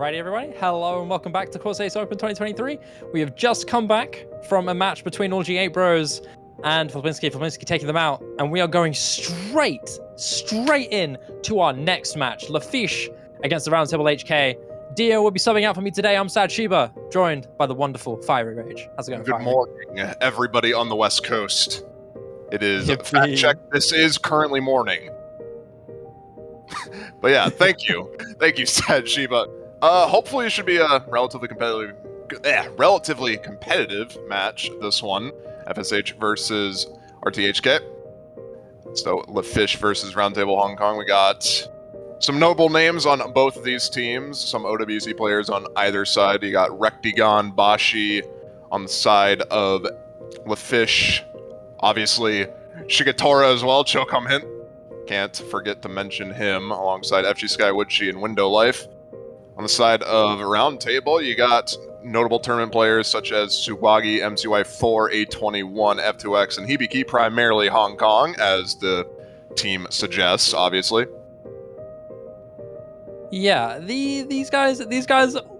Alrighty, everybody. Hello and welcome back to Corsace Open 2023. We have just come back from a match between all G8 Bros and Filipinski taking them out, and we are going straight in to our next match, fishe against TheRoundtableHK. Dio will be subbing out for me today. I'm Sad Shiba, joined by the wonderful Fiery Rage. How's it going, Good Fiery? morning, everybody on the West Coast. It is Yippee. fact check. This is currently morning. But yeah, thank you. Thank you, Sad Shiba. Hopefully it should be a relatively competitive match, this one. FSH versus RTHK. So, fishe versus Roundtable Hong Kong. We got some notable names on both of these teams. Some OWC players on either side. You got Rectigon, Bashi on the side of fishe. Obviously, Shigetora as well, Chocom Hint. Can't forget to mention him alongside FG Sky, Woodshi, and Window Life. On the side of Roundtable, you got notable tournament players such as Suwagi, MCY4, A21, F2X, and Hibiki, primarily Hong Kong, as the team suggests, obviously. Yeah, these guys,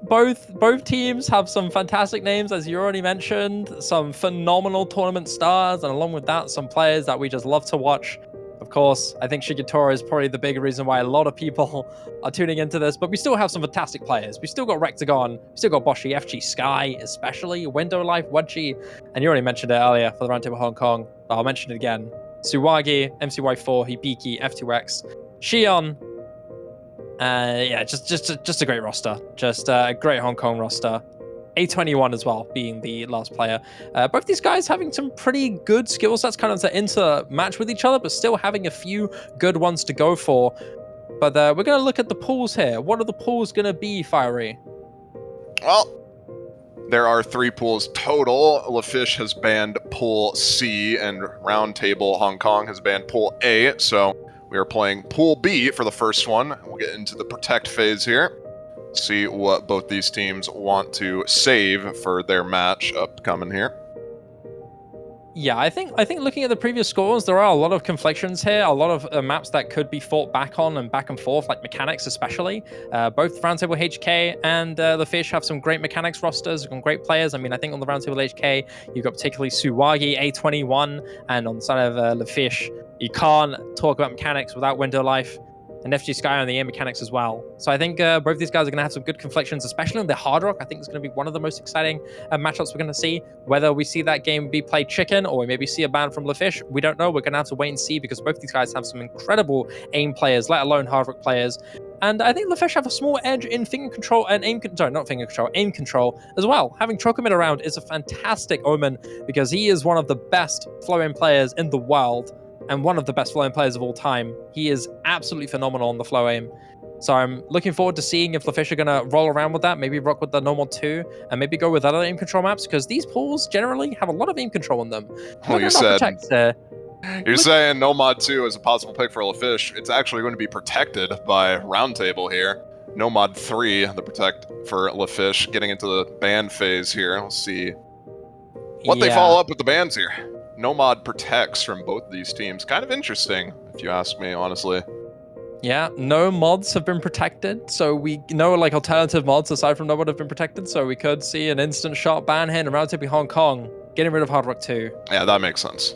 both teams have some fantastic names, as you already mentioned, some phenomenal tournament stars, and along with that, some players that we just love to watch. Of course, I think Shigetora is probably the big reason why a lot of people are tuning into this, but we still have some fantastic players. We still got Rectigon, we still got Boshi, FG Sky, especially, Window Life, Wudgie, and you already mentioned it earlier for the Roundtable Hong Kong, but I'll mention it again. Suwagi, MCY4, Hibiki, F2X, Shion. Yeah, just a great roster. Just a great Hong Kong roster. A21 as well, being the last player. Both these guys having some pretty good skill sets kind of to intermatch with each other, but still having a few good ones to go for. But we're going to look at the pools here. What are the pools going to be, Fiery? Well, there are 3 pools total. fishe has banned Pool C, and Roundtable Hong Kong has banned Pool A, so we are playing Pool B for the first one. We'll get into the Protect phase here. See what both these teams want to save for their match upcoming here. Yeah, I think looking at the previous scores, there are a lot of conflictions here, a lot of maps that could be fought back on and back and forth, like mechanics especially. Both TheRoundtableHK and fishe have some great mechanics rosters, some great players. I mean, I think on the TheRoundtableHK, you've got particularly Suwagi, A21, and on the side of fishe, you can't talk about mechanics without Window Life and FG Sky on the air mechanics as well. So I think both these guys are going to have some good conflictions, especially on the Hard Rock. I think it's going to be one of the most exciting matchups we're going to see. Whether we see that game be played chicken or we maybe see a ban from fishe, we don't know. We're going to have to wait and see, because both these guys have some incredible aim players, let alone Hard Rock players. And I think fishe have a small edge in finger control and aim control as well. Having Chocomid around is a fantastic omen, because he is one of the best flow aim players in the world, and one of the best flow aim players of all time. He is absolutely phenomenal on the flow aim. So I'm looking forward to seeing if fishe are going to roll around with that, maybe rock with the normal 2, and maybe go with other aim control maps, because these pools generally have a lot of aim control in them. Well, you said, you're saying Nomad 2 is a possible pick for fishe. It's actually going to be protected by Roundtable here. Nomad 3, the protect for fishe, getting into the ban phase here. Let's see what they follow up with the bans here. Nomad protects from both of these teams. Kind of interesting, if you ask me, honestly. Yeah, no mods have been protected, so we know like alternative mods aside from Nomad have been protected, so we could see an instant shot ban here in Roundtable Hong Kong, getting rid of Hard Rock 2. Yeah, that makes sense.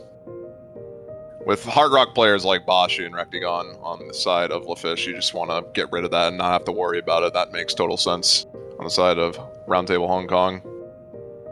With Hard Rock players like Bashi and Rectigon on the side of fishe, you just want to get rid of that and not have to worry about it. That makes total sense on the side of Roundtable Hong Kong.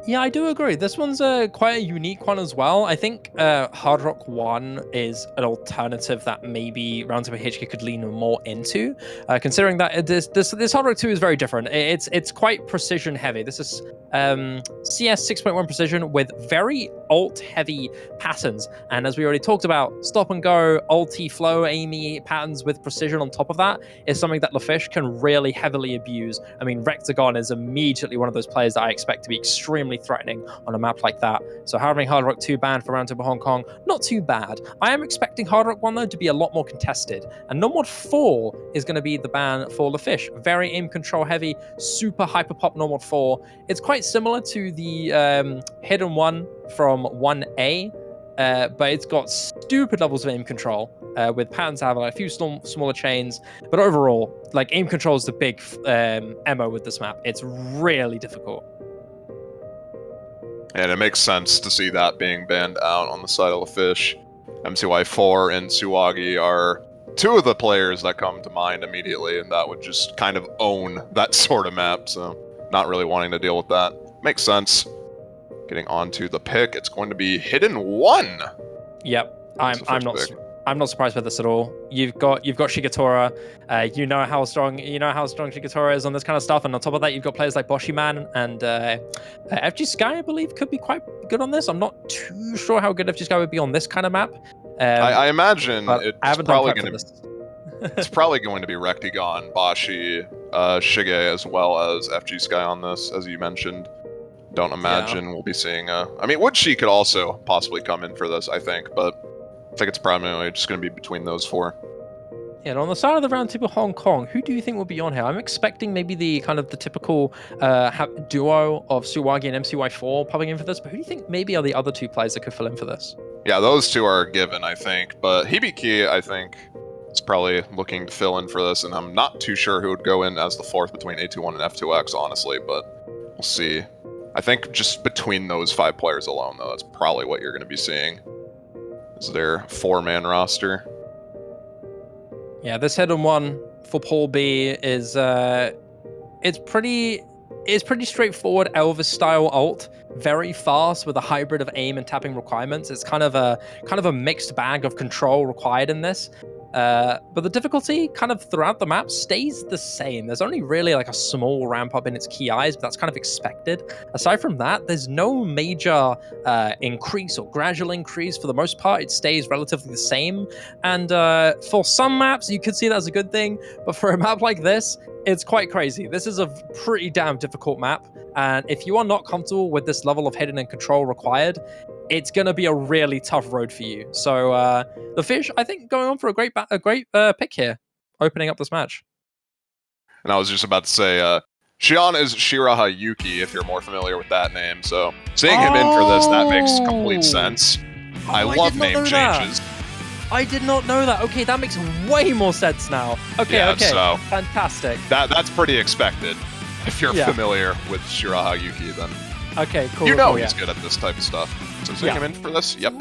Yeah, I do agree. This one's quite a unique one as well. I think Hard Rock 1 is an alternative that maybe TheRoundtableHK could lean more into, considering that this Hard Rock 2 is very different. It's quite precision heavy. This is CS 6.1 precision with very ult heavy patterns, and as we already talked about, stop and go, ulti flow, aimy patterns with precision on top of that is something that fishe can really heavily abuse. I mean, Rectigon is immediately one of those players that I expect to be extremely threatening on a map like that. So having Hard Rock 2 banned for Roundtable Hong Kong, not too bad. I am expecting Hard Rock 1 though to be a lot more contested, and Nomad 4 is going to be the ban for fishe. Very aim control heavy, super hyper pop Nomad 4. It's quite similar to the hidden one from 1A, but it's got stupid levels of aim control, with patterns have like a few smaller chains. But overall, like aim control is the big MO with this map. It's really difficult. And it makes sense to see that being banned out on the side of LaFish. MCY4 and Suwagi are two of the players that come to mind immediately, and that would just kind of own that sort of map, so not really wanting to deal with that. Makes sense. Getting onto the pick, it's going to be Hidden 1. Yep, I'm not surprised by this at all. You've got Shigetora. You know how strong Shigetora is on this kind of stuff, and on top of that, you've got players like Boshiman and FG Sky, I believe, could be quite good on this. I'm not too sure how good FG Sky would be on this kind of map. I imagine it's probably going to. It's probably going to be Rectigon, Bashi, Shige, as well as FG Sky on this, as you mentioned. Don't imagine we'll be seeing I mean, Woodshi could also possibly come in for this, I think, but I think it's primarily just going to be between those four. Yeah, and on the side of the Roundtable Hong Kong, who do you think will be on here? I'm expecting maybe the typical duo of Suwagi and MCY4 popping in for this, but who do you think maybe are the other two players that could fill in for this? Yeah, those two are given, I think, but Hibiki, I think, is probably looking to fill in for this, and I'm not too sure who would go in as the fourth between A21 and F2X, honestly, but we'll see. I think just between those 5 players alone, though, that's probably what you're going to be seeing. Is their 4-man roster. Yeah, this Hidden 1 for Paul B is it's pretty straightforward Elvis style ult, very fast with a hybrid of aim and tapping requirements. It's kind of a mixed bag of control required in this. But the difficulty kind of throughout the map stays the same. There's only really like a small ramp up in its key eyes, but that's kind of expected. Aside from that, there's no major increase or gradual increase. For the most part, it stays relatively the same. And for some maps, you could see that as a good thing, but for a map like this, it's quite crazy. This is a pretty damn difficult map, and if you are not comfortable with this level of hidden and control required, it's going to be a really tough road for you. So the Fish, I think, going on for a great pick here, opening up this match. And I was just about to say, Shion is Shiraha Yuki, if you're more familiar with that name, so seeing him in for this, that makes complete sense. I love name changes. I did not know that. Okay, that makes way more sense now. Okay, yeah, okay, so fantastic. That's pretty expected. If you're familiar with Shiraha Yuki, then okay, cool. You know cool, he's good at this type of stuff. So seeing him in for this, yep.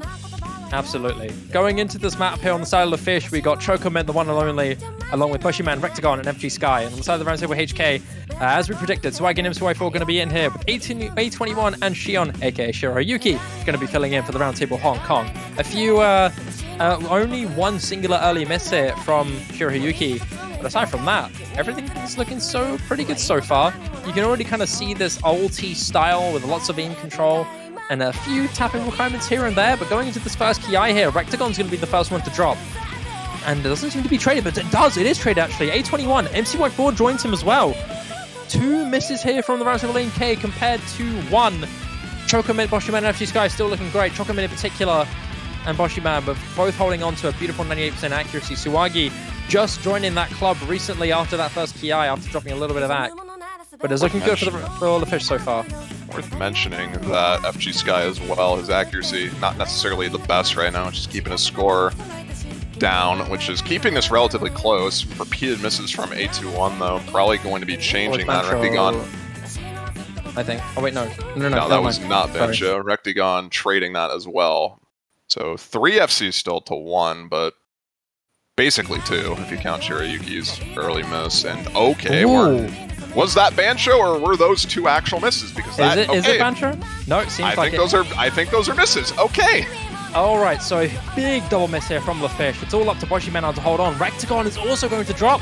Absolutely. Going into this map here on the side of the Fish, we got Chocomin, the one and only, along with Boshiman, Rectagon, and FG Sky. And on the side of the RoundtableHK, as we predicted, Swag and MCY4 going to be in here with A21 and Shion, aka Shirayuki, going to be filling in for the Roundtable Hong Kong. A few, only one singular early miss here from Shirayuki. But aside from that, everything is looking pretty good so far. You can already kind of see this ulti style with lots of aim control and a few tapping requirements here and there, but going into this first Ki here, Rectagon's going to be the first one to drop. And it doesn't seem to be traded, but it is traded actually. A21, MCY4 joins him as well. 2 misses here from the RoundtableHK compared to 1. Chocomin, Boshiman, and FG Sky still looking great. Chocomin in particular and Boshiman, but both holding on to a beautiful 98% accuracy. Suwagi just joining that club recently after that first Ki, after dropping a little bit of act. But it's looking good for all the Fish so far. Worth mentioning that FG Sky as well, his accuracy, not necessarily the best right now, just keeping his score down, which is keeping this relatively close. Repeated misses from A21, though. Probably going to be changing that. Rectigon, I think. Oh, wait, no. No, that was not Bancho. Rectigon trading that as well. So 3 FCs still to 1, but basically 2 if you count Shirayuki's early miss. And okay, was that Bancho or were those 2 actual misses? Because is it Bancho? No, it seems like I think those are misses. Okay. All right, so big double miss here from LaFish. It's all up to Boshiman now to hold on. Rectagon is also going to drop.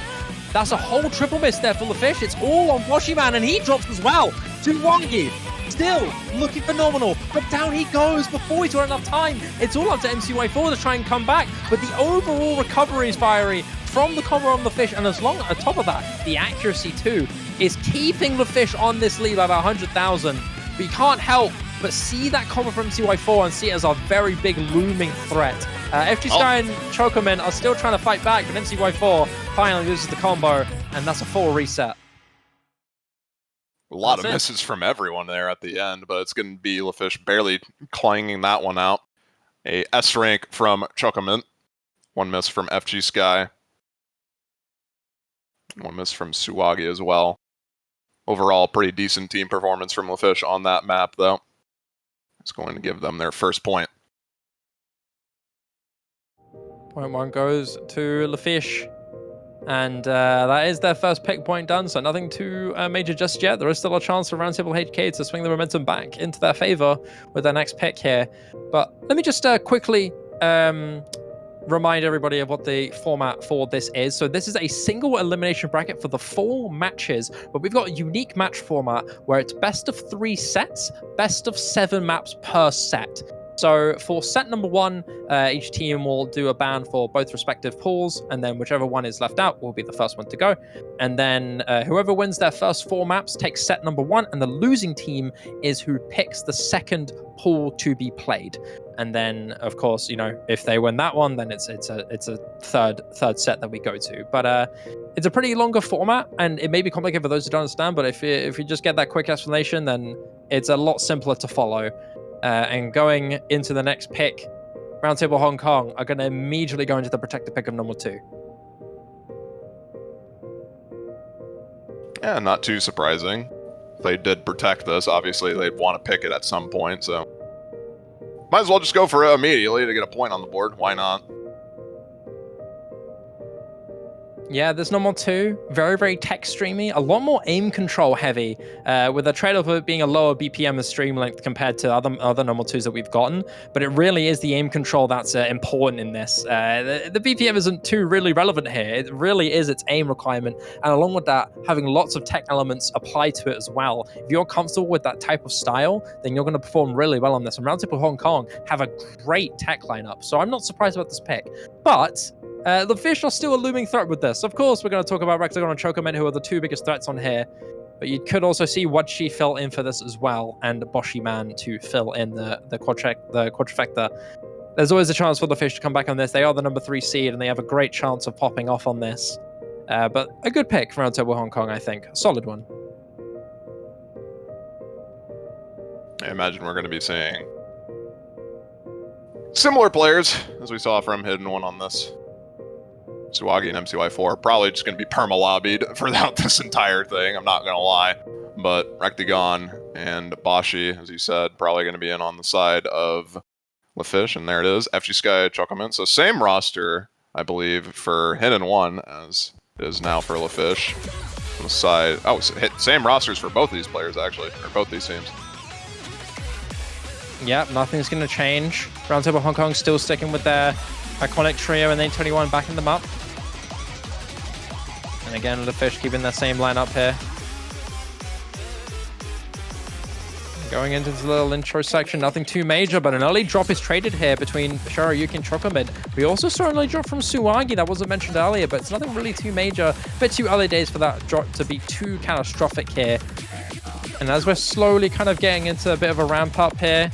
That's a whole triple miss there for LaFish. It's all on Boshiman, and he drops as well. Suwagi still looking phenomenal, but down he goes before he's got enough time. It's all up to MCY4 to try and come back, but the overall recovery is fiery from the combo on LaFish, and as long on top of that, the accuracy too is keeping LaFish on this lead by about 100,000. But you can't help but see that combo from MCY4 and see it as a very big looming threat. FG Sky and Chocomin are still trying to fight back, but MCY4 finally loses the combo, and that's a full reset. A lot of misses from everyone there at the end, but it's going to be LaFish barely clanging that one out. A S rank from Chocomin. 1 miss from FG Sky. 1 miss from Suwagi as well. Overall, pretty decent team performance from LaFish on that map, though. It's going to give them their first point. Point 1 goes to LaFish. And that is their first pick point done, so nothing too major just yet. There is still a chance for TheRoundtableHK to swing the momentum back into their favor with their next pick here. But let me just quickly remind everybody of what the format for this is. So this is a single elimination bracket for the 4 matches, but we've got a unique match format where it's best of 3 sets, best of 7 maps per set. So for set number 1, each team will do a ban for both respective pools, and then whichever one is left out will be the first one to go. And then whoever wins their first 4 maps takes set number 1, and the losing team is who picks the second pool to be played. And then, of course, you know, if they win that one, then it's a third set that we go to. But it's a pretty longer format, and it may be complicated for those who don't understand. But if you just get that quick explanation, then it's a lot simpler to follow. And going into the next pick, Roundtable Hong Kong are going to immediately go into the protected pick of number 2. Yeah, not too surprising. If they did protect this, obviously they'd want to pick it at some point, so might as well just go for it immediately to get a point on the board. Why not? Yeah, this normal 2, very, very tech streamy, a lot more aim control heavy, with a trade-off of it being a lower BPM and stream length compared to other normal 2s that we've gotten. But it really is the aim control that's important in this. The BPM isn't too really relevant here. It really is its aim requirement. And along with that, having lots of tech elements apply to it as well. If you're comfortable with that type of style, then you're going to perform really well on this. And Roundtable Hong Kong have a great tech lineup, so I'm not surprised about this pick. But the fish are still a looming threat with this. Of course, we're going to talk about Rectagon and Chocomin, who are the 2 biggest threats on here. But you could also see Wadshi fill in for this as well, and Boshi Man to fill in the quadrifecta. There's always a chance for the fish to come back on this. They are the number 3 seed, and they have a great chance of popping off on this. But a good pick for Roundtable Hong Kong, I think. A solid one. I imagine we're going to be seeing similar players as we saw from Hidden One on this. Suwagi and MCY4 are probably just going to be perma-lobbied throughout this entire thing, I'm not going to lie. But Rectagon and Boshi, as you said, probably going to be in on the side of LaFish, and there it is, FG Sky, Chocomin. So same roster, I believe, for Hidden One as it is now for LaFish. On the side, oh, same rosters for both of these players, actually, or both these teams. Yep, nothing's going to change. Roundtable Hong Kong still sticking with their iconic trio and then 21 backing them up. And again, the fish keeping that same lineup here. Going into this little intro section, nothing too major, but an early drop is traded here between Shiroyuki and Chocomin. We also saw an early drop from Suwagi that wasn't mentioned earlier, but it's nothing really too major. A bit too early days for that drop to be too catastrophic here. And as we're slowly kind of getting into a bit of a ramp up here,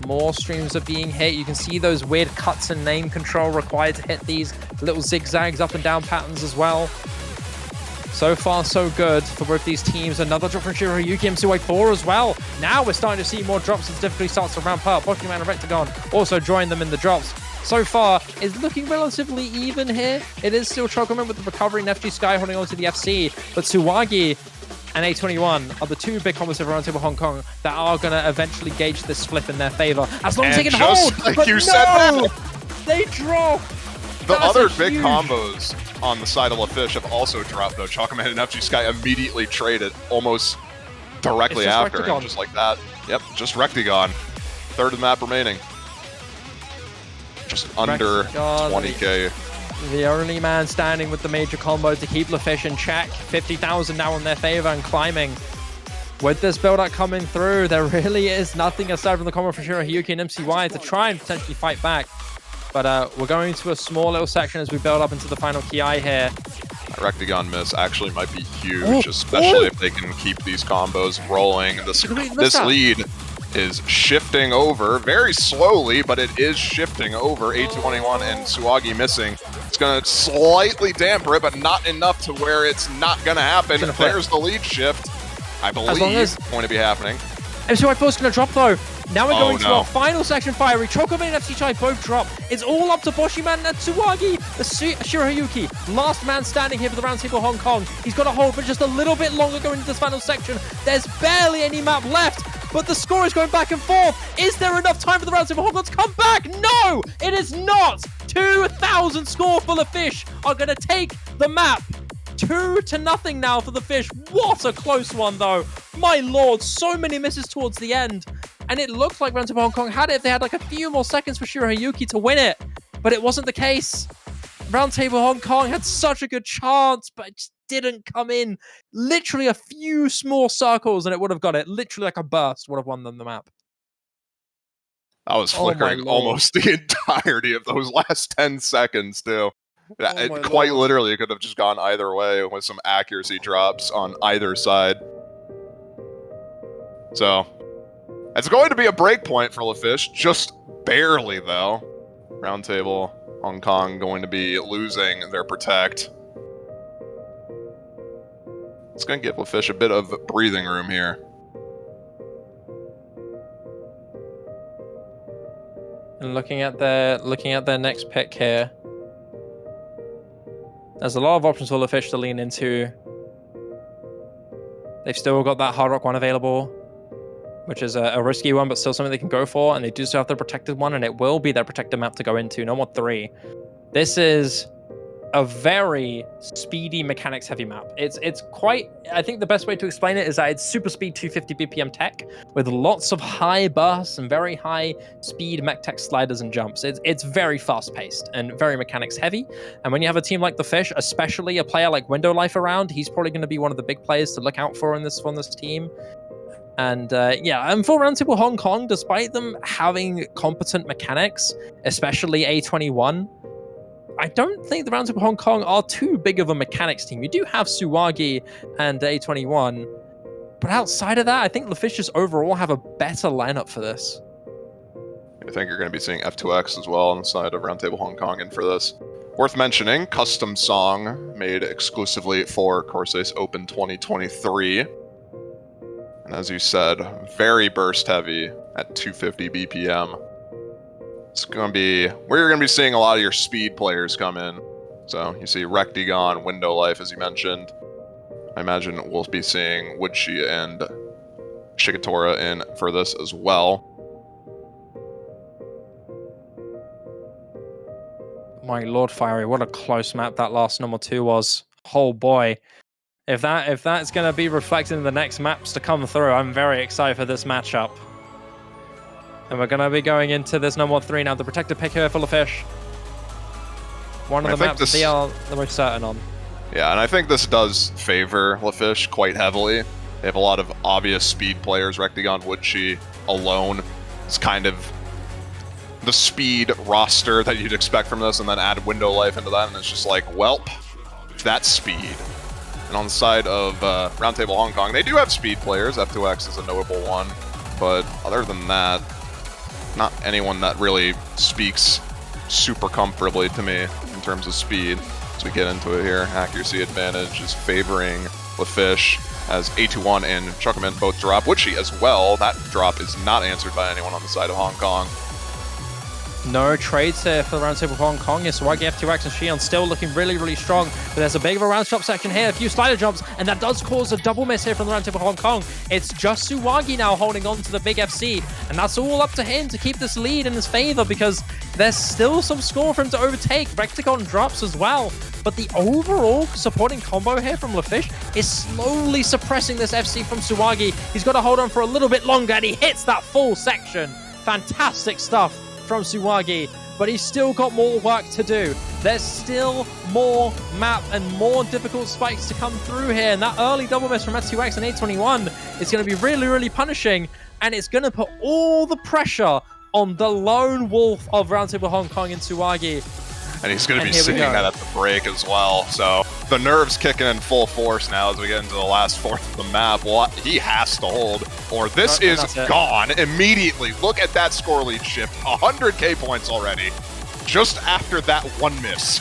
more streams are being hit. You can see those weird cuts and name control required to hit these little zigzags up and down patterns as well. So far, so good for both these teams. Another drop from Shiroyuki MCY4 as well. Now we're starting to see more drops as difficulty starts to ramp up. Pokemon and Rectagon also join them in the drops. So far, it's looking relatively even here. It is still Chocomin with the recovery and FG Sky holding on to the FC, but Suwagi and A21 are the 2 big combos of Roundtable Hong Kong that are going to eventually gauge this flip in their favor. As long as they can hold! Like but you no! said that! They drop! The other big combos on the side of LaFish have also dropped, though. Chocomin and FG Sky immediately traded almost directly after, and just like that. Yep, just Rectagon. 3rd of the map remaining. Just under 20k. The only man standing with the major combo to keep LaFish in check. 50,000 now in their favor and climbing. With this build-up coming through, there really is nothing aside from the combo for Shiroyuki and MCY to try and potentially fight back. But we're going to a small little section as we build up into the final Ki here. That Rectagon miss actually might be huge, especially if they can keep these combos rolling. This lead is shifting over very slowly, but it is shifting over. A21 and Suwagi missing. It's going to slightly damper it, but not enough to where it's not going to happen. There's the lead shift. I believe it's going to be happening. MCY4's going to drop though. Now we're going to no. our final section, Fiery. Chocoman and FC Chai both drop. It's all up to Boshiman and Tsuwagi. Shirohayuki, last man standing here for the Round Table Hong Kong. He's got to hold for just a little bit longer going into this final section. There's barely any map left, but the score is going back and forth. Is there enough time for the Round Table Hong Kong to come back? No, it is not. 2,000 score for the Fish are going to take the map. 2-0 now for the Fish. What a close one, though. My lord, so many misses towards the end. And it looked like Round Table Hong Kong had it if they had like a few more seconds for Shirohayuki to win it. But it wasn't the case. Round Table Hong Kong had such a good chance, but it just didn't come in. Literally a few small circles and it would have got it. Literally like a burst would have won them the map. I was flickering almost the entirety of those last 10 seconds, too. It quite literally could have just gone either way with some accuracy drops on either side. So, it's going to be a break point for LaFish, just barely, though. Round Table Hong Kong going to be losing their protect. It's going to give LaFish a bit of breathing room here. And looking at their next pick here, there's a lot of options for the Fish to lean into. They've still got that Hard Rock one available, which is a risky one, but still something they can go for. And they do still have the protected one, and it will be their protected map to go into. No more 3. This is a very speedy mechanics heavy map. It's quite, I think the best way to explain it is that it's super speed 250 BPM tech with lots of high bursts and very high speed mech tech sliders and jumps. It's very fast paced and very mechanics heavy. And when you have a team like the Fish, especially a player like Window Life around, he's probably going to be one of the big players to look out for on this team. And and for Round Table Hong Kong, despite them having competent mechanics, especially A21, I don't think the Round Table Hong Kong are too big of a mechanics team. You do have Tsuwagi and A21, but outside of that, I think the Fish just overall have a better lineup for this. I think you're going to be seeing F2X as well on the side of Round Table Hong Kong in for this. Worth mentioning, custom song made exclusively for Corsace Open 2023. And as you said, very burst heavy at 250 BPM. It's going to be where you're going to be seeing a lot of your speed players come in. So you see Rectigon, Window Life, as you mentioned. I imagine we'll be seeing Woodshi and Shigetora in for this as well. My lord, Fiery, what a close map that last number 2 was. Oh boy. If that's going to be reflected in the next maps to come through, I'm very excited for this matchup. And we're going to be going into this number 3 now. The protected pick here for the Fish. One of the maps they are the most certain on. Yeah, and I think this does favor LaFish quite heavily. They have a lot of obvious speed players. Rectigon, Woodshi alone is kind of the speed roster that you'd expect from this, and then add Window Life into that, and it's just like, welp, that's speed. And on the side of Round Table Hong Kong, they do have speed players. F2X is a notable one, but other than that, not anyone that really speaks super comfortably to me in terms of speed. As we get into it here, accuracy advantage is favoring LaFish as A21 and Chuckerman both drop. Woodshi as well. That drop is not answered by anyone on the side of Hong Kong. No trades here for the Round Table Hong Kong. Swaggy, F2X, and Shion still looking really, really strong. But there's a bit of a round stop section here, a few slider jumps, and that does cause a double miss here from the Round Table Hong Kong. It's just Tsuwagi now holding on to the big FC, and that's all up to him to keep this lead in his favor because there's still some score for him to overtake. Rectigon drops as well. But the overall supporting combo here from LaFish is slowly suppressing this FC from Tsuwagi. He's got to hold on for a little bit longer, and he hits that full section. Fantastic stuff from Tsuwagi, but he's still got more work to do. There's still more map and more difficult spikes to come through here, and that early double miss from F2X and A21 is going to be really, really punishing, and it's going to put all the pressure on the lone wolf of Round Table Hong Kong and Tsuwagi. And he's going to be seeing that at the break as well. So the nerves kicking in full force now as we get into the last fourth of the map. Well, he has to hold, or this is gone immediately. Look at that score lead shift. 100k points already, just after that one miss.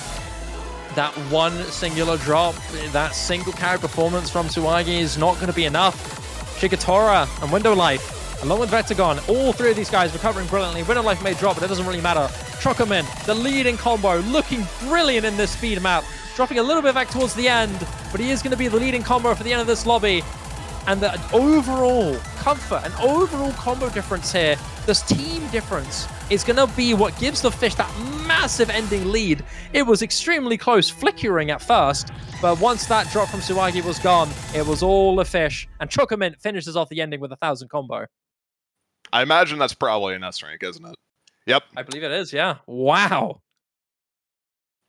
That one singular drop, that single carry performance from Tsuwagi is not going to be enough. Shigetora and Window Life along with Vectagon. All three of these guys recovering brilliantly. Winter Life may drop, but it doesn't really matter. Chocomin, the leading combo, looking brilliant in this speed map. Dropping a little bit back towards the end, but he is going to be the leading combo for the end of this lobby. And the overall comfort and overall combo difference here, this team difference, is going to be what gives the Fish that massive ending lead. It was extremely close, flickering at first, but once that drop from Suwagi was gone, it was all the Fish. And Chocomin finishes off the ending with a 1,000 combo. I imagine that's probably an S rank, isn't it? Yep. I believe it is, yeah. Wow.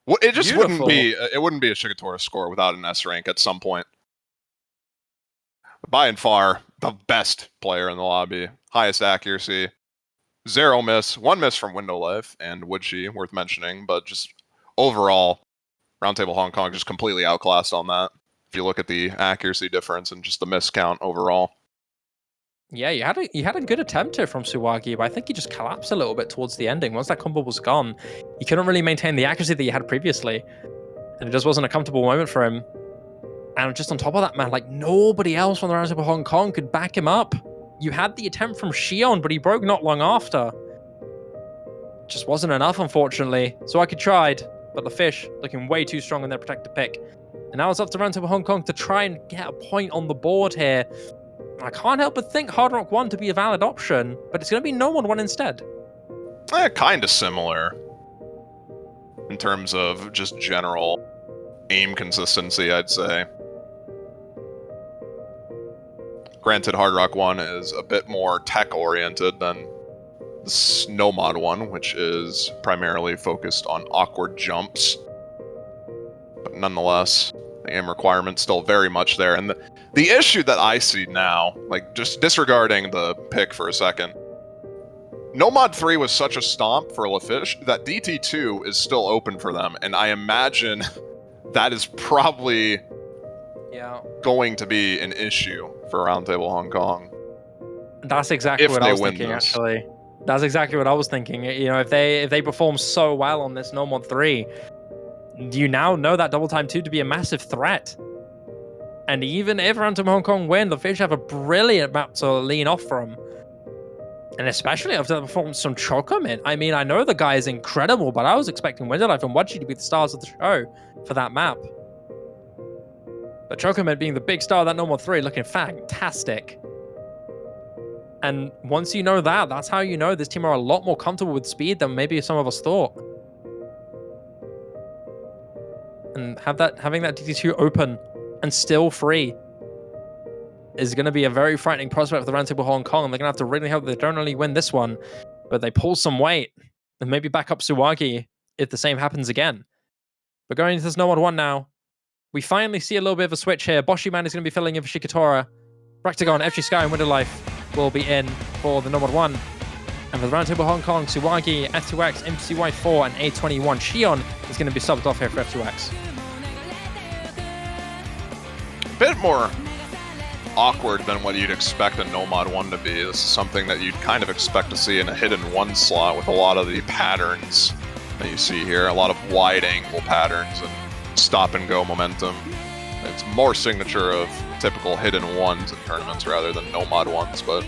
Well, it just Beautiful. wouldn't be a Shigatora score without an S rank at some point. By and far, the best player in the lobby. Highest accuracy. 0 miss. 1 miss from Window Life and Woodshi, worth mentioning. But just overall, Roundtable Hong Kong just completely outclassed on that. If you look at the accuracy difference and just the miss count overall. Yeah, you had a good attempt here from Suwagi, but I think he just collapsed a little bit towards the ending. Once that combo was gone, he couldn't really maintain the accuracy that he had previously. And it just wasn't a comfortable moment for him. And just on top of that, man, like nobody else from the Roundtable Hong Kong could back him up. You had the attempt from Xion, but he broke not long after. Just wasn't enough, unfortunately. So I tried, but the Fish looking way too strong in their protector pick. And now it's up to Roundtable Hong Kong to try and get a point on the board here. I can't help but think Hard Rock 1 to be a valid option, but it's going to be No Mod 1 instead. Kind of similar in terms of just general aim consistency, I'd say. Granted, Hard Rock 1 is a bit more tech-oriented than the No Mod 1, which is primarily focused on awkward jumps. But nonetheless, the aim requirement's still very much there. And the issue that I see now, like just disregarding the pick for a second, No Mod 3 was such a stomp for LaFish that DT2 is still open for them, and I imagine that is probably going to be an issue for Roundtable Hong Kong. That's exactly what I was thinking, actually. That's exactly what I was thinking. You know, if they perform so well on this No Mod 3, you now know that Double Time 2 to be a massive threat. And even if Roundtable Hong Kong win, the Fish have a brilliant map to lean off from. And especially after the performance from Chocomin. I mean, I know the guy is incredible, but I was expecting Winter Life and Wadji to be the stars of the show for that map. But Chocomin being the big star of that No Mod 3, looking fantastic. And once you know that, that's how you know this team are a lot more comfortable with speed than maybe some of us thought. And having that DT2 open and still free is going to be a very frightening prospect for the Roundtable Hong Kong. They're going to have to really hope they don't only win this one, but they pull some weight and maybe back up Suwagi if the same happens again. But going into this No Mod 1 now, we finally see a little bit of a switch here. Boshi Man is going to be filling in for Shigatora. Raktagon, FG Sky, and Winter Life will be in for the No Mod 1. And for the Roundtable Hong Kong, Suwagi, F2X, MCY4, and A21. Xion is going to be subbed off here for F2X. A bit more awkward than what you'd expect a No Mod 1 to be. This is something that you'd kind of expect to see in a hidden 1 slot with a lot of the patterns that you see here. A lot of wide angle patterns and stop and go momentum. It's more signature of typical hidden 1s in tournaments rather than No Mod 1s, but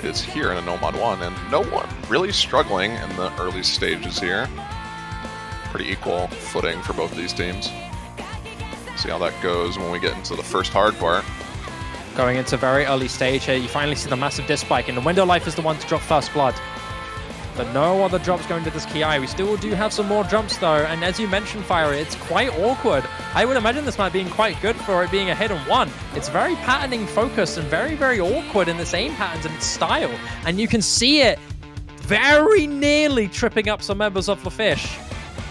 it's here in a No Mod 1, and no one really struggling in the early stages here. Pretty equal footing for both of these teams. See how that goes when we get into the first hard part. Going into very early stage here, you finally see the massive disc spike, and the Window Life is the one to drop first blood. But no other drops going to this Ki. We still do have some more jumps though, and as you mentioned, Fire, it's quite awkward. I would imagine this might be quite good for it being a hidden 1. It's very patterning focused and very, very awkward in its aim patterns and its style. And you can see it very nearly tripping up some members of the Fish.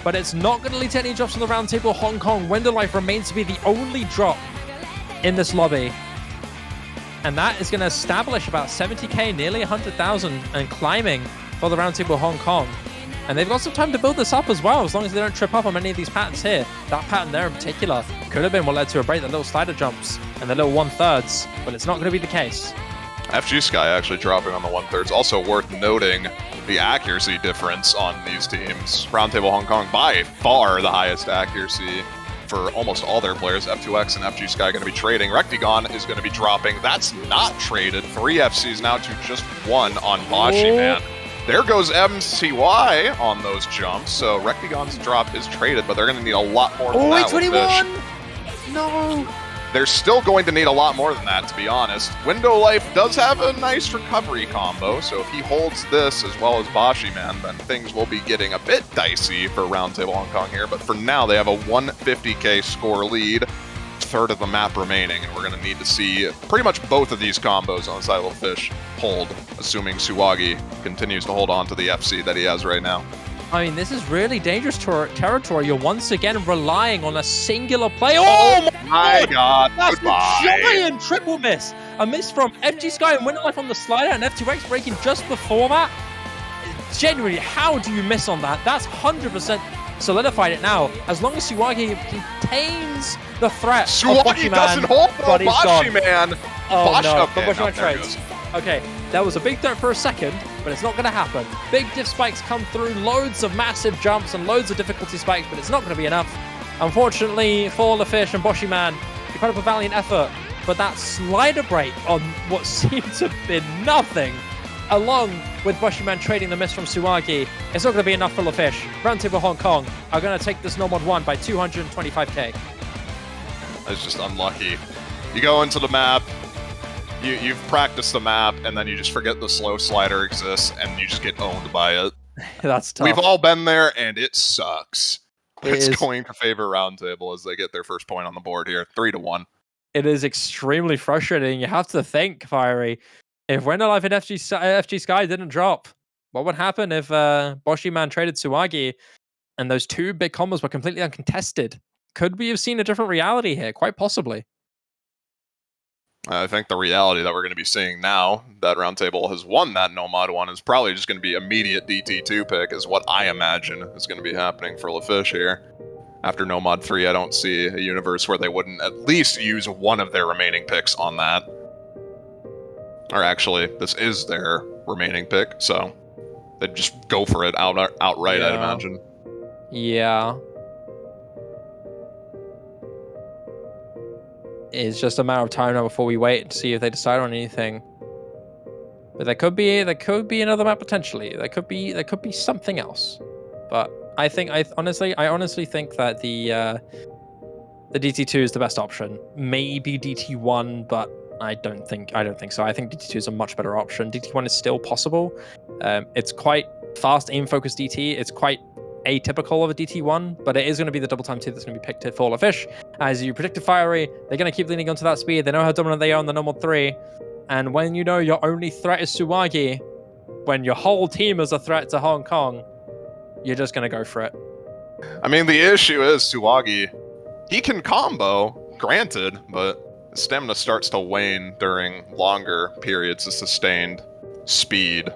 But it's not going to lead to any drops on the Roundtable Hong Kong. Window Life remains to be the only drop in this lobby. And that is going to establish about 70k, nearly 100,000, and climbing for the Roundtable Hong Kong. And they've got some time to build this up as well, as long as they don't trip up on any of these patterns here. That pattern there in particular could have been what led to a break, the little slider jumps and the little 1/3, but it's not going to be the case. FG Sky actually dropping on the 1/3. Also worth noting the accuracy difference on these teams. Roundtable Hong Kong by far the highest accuracy for almost all their players. F2X and FG Sky going to be trading. Rectigon is going to be dropping. That's not traded. 3 FCs now to just 1 on Bashi, man. There goes MCY on those jumps. So Rectigon's drop is traded, but they're going to need a lot more than that. 21! No! They're still going to need a lot more than that, to be honest. Window Life does have a nice recovery combo, so if he holds this as well as Bashi, man, then things will be getting a bit dicey for Roundtable Hong Kong here. But for now, they have a 150k score lead, third of the map remaining, and we're going to need to see pretty much both of these combos on the side of Fishe hold, assuming Suwagi continues to hold on to the FC that he has right now. I mean, this is really dangerous territory. You're once again relying on a singular play. Oh my god! That's Goodbye. a giant triple miss. A miss from FG Sky and Window Life on the slider, and F2X breaking just before that. Genuinely, how do you miss on that? That's 100% solidified it now. As long as Suwagi contains the threat. Suwagi doesn't hold the Bashi, man. Oh Bashi, no, okay, but Bashi trades. Okay, that was a big threat for a second, but it's not going to happen. Big diff spikes come through, loads of massive jumps and loads of difficulty spikes, but it's not going to be enough. Unfortunately for LaFishe and Boshi Man, they put up a valiant effort, but that slider break on what seemed to have been nothing, along with Boshi Man trading the miss from Suwagi, it's not going to be enough for LaFishe. Roundtable Hong Kong are going to take this No Mod 1 by 225k. It's just unlucky. You go into the map, You've practiced the map, and then you just forget the slow slider exists, and you just get owned by it. That's tough. We've all been there, and it sucks. It's is going to favor Roundtable as they get their first point on the board here, 3-1. It is extremely frustrating. You have to think, Fiery, if Window Life and FG Sky didn't drop, what would happen if Boshi Man traded Suwagi, and those two big combos were completely uncontested? Could we have seen a different reality here? Quite possibly. I think the reality that we're going to be seeing now that Roundtable has won that No Mod 1 is probably just going to be immediate DT2 pick is what I imagine is going to be happening for LaFishe here. After No Mod 3, I don't see a universe where they wouldn't at least use one of their remaining picks on that. Or actually, this is their remaining pick, so they'd just go for it outright, yeah. I'd imagine. Yeah. It's just a matter of time now before we wait to see if they decide on anything. But there could be another map potentially. There could be something else. But I honestly think that the DT2 is the best option. Maybe DT1, but I don't think so. I think DT2 is a much better option. DT1 is still possible. It's quite fast aim focused DT. It's quite atypical of a DT1, but it is going to be the double time 2 that's going to be picked for LaFishe. As you predicted, Fiery, they're going to keep leaning onto that speed. They know how dominant they are on the No Mod 3. And when you know your only threat is Suwagi, when your whole team is a threat to Hong Kong, you're just going to go for it. I mean, the issue is Suwagi, he can combo, granted, but his stamina starts to wane during longer periods of sustained speed.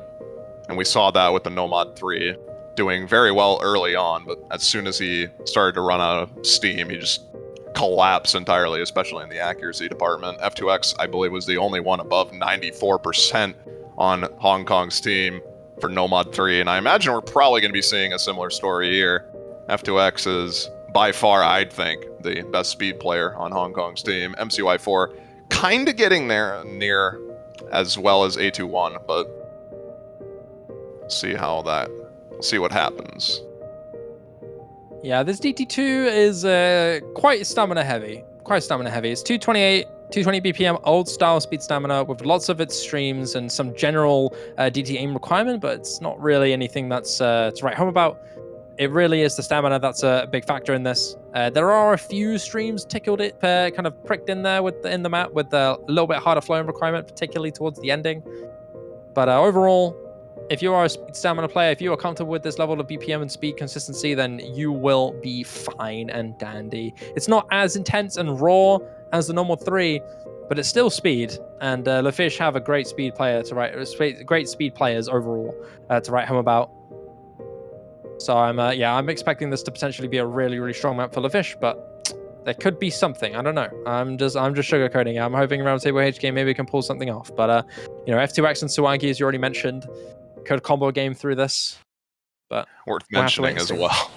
And we saw that with the No Mod 3. Doing very well early on, but as soon as he started to run out of steam, he just collapsed entirely, especially in the accuracy department. F2X, I believe, was the only one above 94% on Hong Kong's team for No Mod 3, and I imagine we're probably going to be seeing a similar story here. F2X is by far, I'd think, the best speed player on Hong Kong's team. MCY4 kind of getting there near as well as A21, but see what happens. Yeah, this DT2 is quite stamina heavy. It's 228, 220 BPM, old style speed stamina with lots of its streams and some general DT aim requirement, but it's not really anything that's to write home about. It really is the stamina that's a big factor in this. There are a few streams kind of pricked in there in the map with a little bit harder flowing requirement, particularly towards the ending. But overall, if you are a stamina player, if you are comfortable with this level of BPM and speed consistency, then you will be fine and dandy. It's not as intense and raw as the normal 3, but it's still speed. And LaFishe have a great speed player to write, great speed players overall to write home about. So I'm expecting this to potentially be a really, really strong map for LaFishe, but there could be something. I don't know. I'm just sugarcoating it. I'm hoping TheRoundtableHK maybe can pull something off. But F2X and Suwagi, as you already mentioned, could combo game through this, but worth mentioning as well.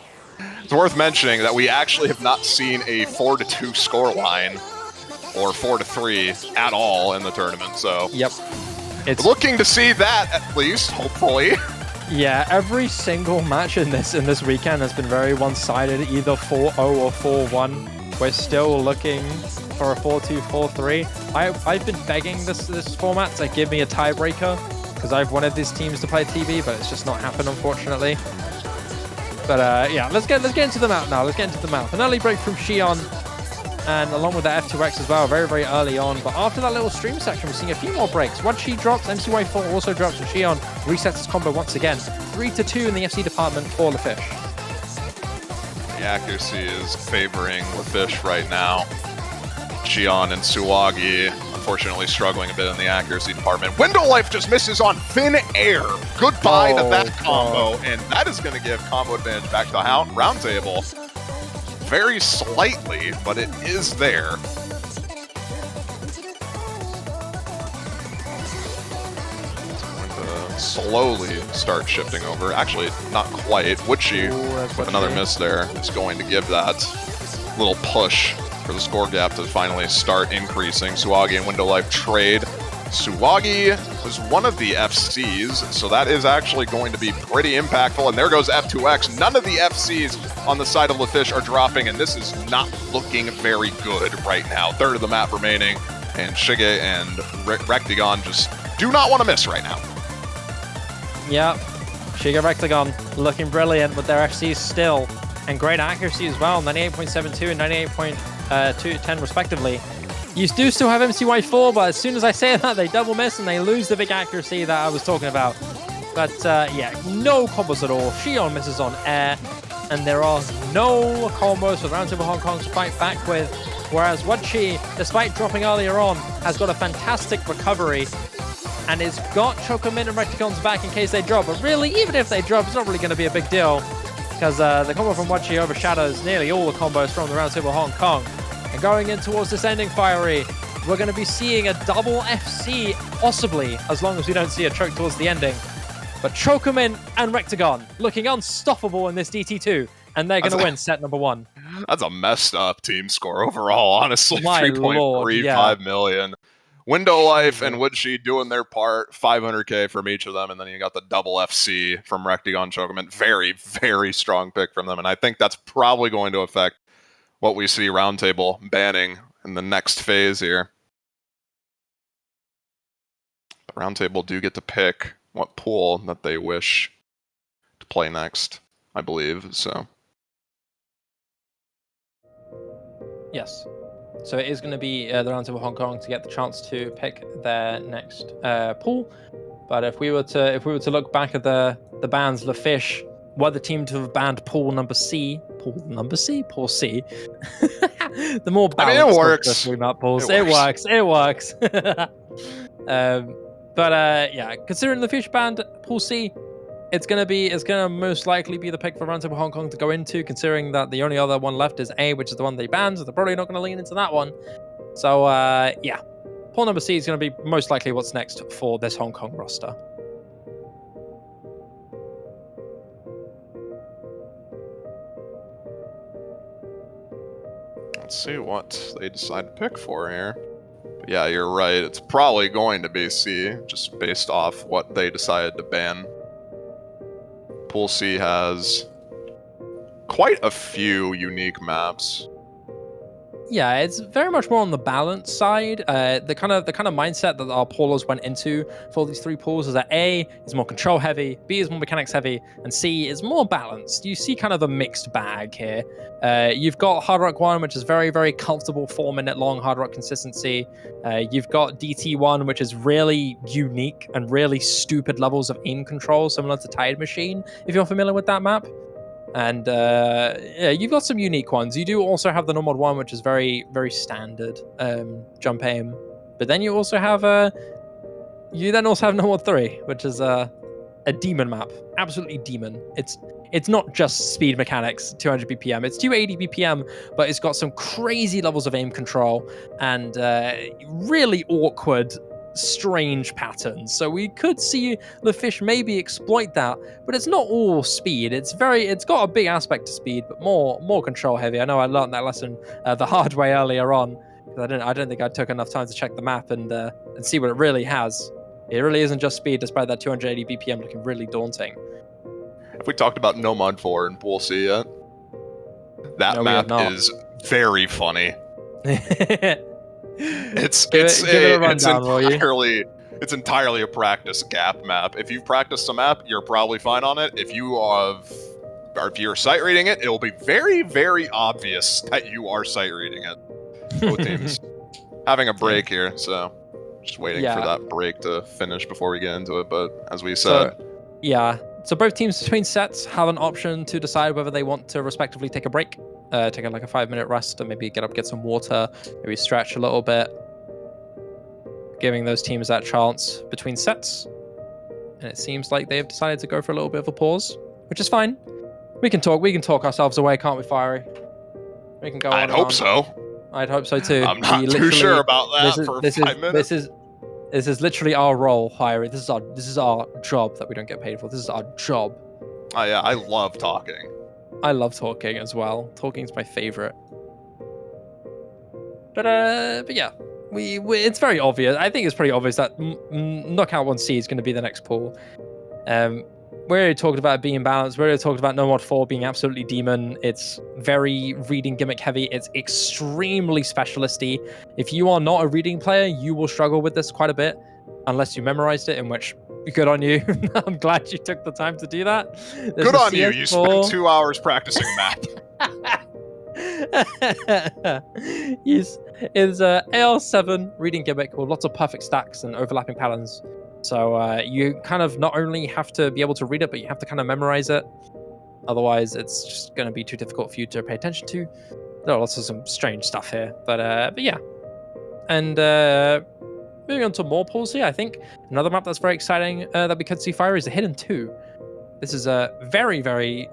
It's worth mentioning that we actually have not seen a 4-2 scoreline or 4-3 at all in the tournament. So yep, it's looking to see that at least, hopefully. Yeah, every single match in this weekend has been very one-sided, either 4-0 or 4-1. We're still looking for a 4-2, 4-3. I've been begging this format to give me a tiebreaker because I've wanted these teams to play TV, but it's just not happened, unfortunately. But yeah, let's get into the map now. Let's get into the map. An early break from Xion, and along with the F2X as well, very, very early on. But after that little stream section, we're seeing a few more breaks. Wadchi drops, MCY4 also drops, and Xion resets his combo once again. 3-2 in the FC department for fishe. The accuracy is favoring fishe right now. Xion and Suwagi, unfortunately, struggling a bit in the accuracy department. Window Life just misses on thin air. Goodbye to that combo, and that is going to give combo advantage back to Roundtable. Very slightly, but it is there. Slowly start shifting over. Actually, not quite. Wadchi, with another miss there, is going to give that little push for the score gap to finally start increasing. Suwagi and Window Life trade. Suwagi was one of the FCs, so that is actually going to be pretty impactful. And there goes F2X. None of the FCs on the side of fishe are dropping, and this is not looking very good right now. Third of the map remaining, and Shige and Rectagon just do not want to miss right now. Yep, Shige Rectagon looking brilliant with their FCs still, and great accuracy as well, 98.72 and 98.210 respectively. You do still have MCY4, but as soon as I say that, they double miss and they lose the big accuracy that I was talking about. But yeah, no combos at all. Xion misses on air, and there are no combos for Roundtable Hong Kong to fight back with. Whereas Wadchi, despite dropping earlier on, has got a fantastic recovery and it's got Chocomin and Rectagon's back in case they drop. But really, even if they drop, it's not really going to be a big deal because the combo from Wadchi overshadows nearly all the combos from the Roundtable Hong Kong. And going in towards this ending fiery, we're going to be seeing a double FC, possibly, as long as we don't see a choke towards the ending. But Chocomin and Rectagon looking unstoppable in this DT2, and they're going to win set number 1. That's a messed up team score overall, honestly. My 3.35 million. Window Life and Wadchi doing their part, 500k from each of them, and then you got the double FC from Rectagon Chocomin. Very, very strong pick from them, and I think that's probably going to affect what we see Roundtable banning in the next phase here. The Roundtable do get to pick what pool that they wish to play next, I believe, so. Yes. So it is going to be the Roundtable Hong Kong to get the chance to pick their next pool. But if we were to look back at the bans, fishe were the team to have banned pool number C. Pool C. The more balanced. I mean, it works. It works. But yeah, considering the fishe banned pool C, it's gonna most likely be the pick for Roundtable Hong Kong to go into, considering that the only other one left is A, which is the one they banned, so they're probably not gonna lean into that one. So yeah, pool number C is gonna be most likely what's next for this Hong Kong roster. Let's see what they decide to pick for here. But yeah, you're right. It's probably going to be C, just based off what they decided to ban. Pool C has quite a few unique maps. Yeah, it's very much more on the balance side. The kind of mindset that our poolers went into for these 3 pools is that A is more control heavy, B is more mechanics heavy, and C is more balanced. You see kind of a mixed bag here. You've got Hard Rock 1, which is very, very comfortable 4-minute long Hard Rock consistency. You've got DT1, which is really unique and really stupid levels of aim control, similar to Tide Machine, if you're familiar with that map. And yeah, you've got some unique ones. You do also have the normal 1, which is very, very standard jump aim. But then you also have normal 3, which is a demon map. Absolutely demon. It's not just speed mechanics, 200 BPM. It's 280 BPM, but it's got some crazy levels of aim control and really awkward strange patterns. So we could see the fish maybe exploit that, but it's not all speed. It's got a big aspect to speed, but more control heavy. I know I learned that lesson the hard way earlier on, because I don't think I took enough time to check the map and see what it really has. It really isn't just speed, despite that 280 BPM looking really daunting. Have we talked about No Mod 4 in Pool C yet? That No, map is very funny. It's entirely a practice gap map. If you've practiced the map, you're probably fine on it. If you're sight reading it, it'll be very, very obvious that you are sight reading it. Both teams having a break here, so just waiting for that break to finish before we get into it. But as we said, so both teams between sets have an option to decide whether they want to respectively take a break, take like a 5-minute rest, and maybe get up, get some water, maybe stretch a little bit, giving those teams that chance between sets. And it seems like they've decided to go for a little bit of a pause, which is fine. We can talk ourselves away, can't we, Fiery? We can go on. I'd hope so. I'd hope so too. I'm not too sure about that for 5 minutes. This is literally our role, Fiery. This is our job that we don't get paid for. This is our job. Oh yeah, I love talking. I love talking as well. Talking's my favorite. But yeah, it's very obvious. I think it's pretty obvious that Knockout 1C is going to be the next pool. We already talked about it being balanced. We already talked about No Mod 4 being absolutely demon. It's very reading gimmick heavy. It's extremely specialisty. If you are not a reading player, you will struggle with this quite a bit, unless you memorized it, in which good on you. I'm glad you took the time to do that. Good on you. You spent 2 hours practicing map. Yes, it's AL7 reading gimmick with lots of perfect stacks and overlapping patterns. So you kind of not only have to be able to read it, but you have to kind of memorize it. Otherwise, it's just going to be too difficult for you to pay attention to. There are lots of some strange stuff here, but yeah. And moving on to more pools here, I think another map that's very exciting that we could see fire is the Hidden 2. This is a very, very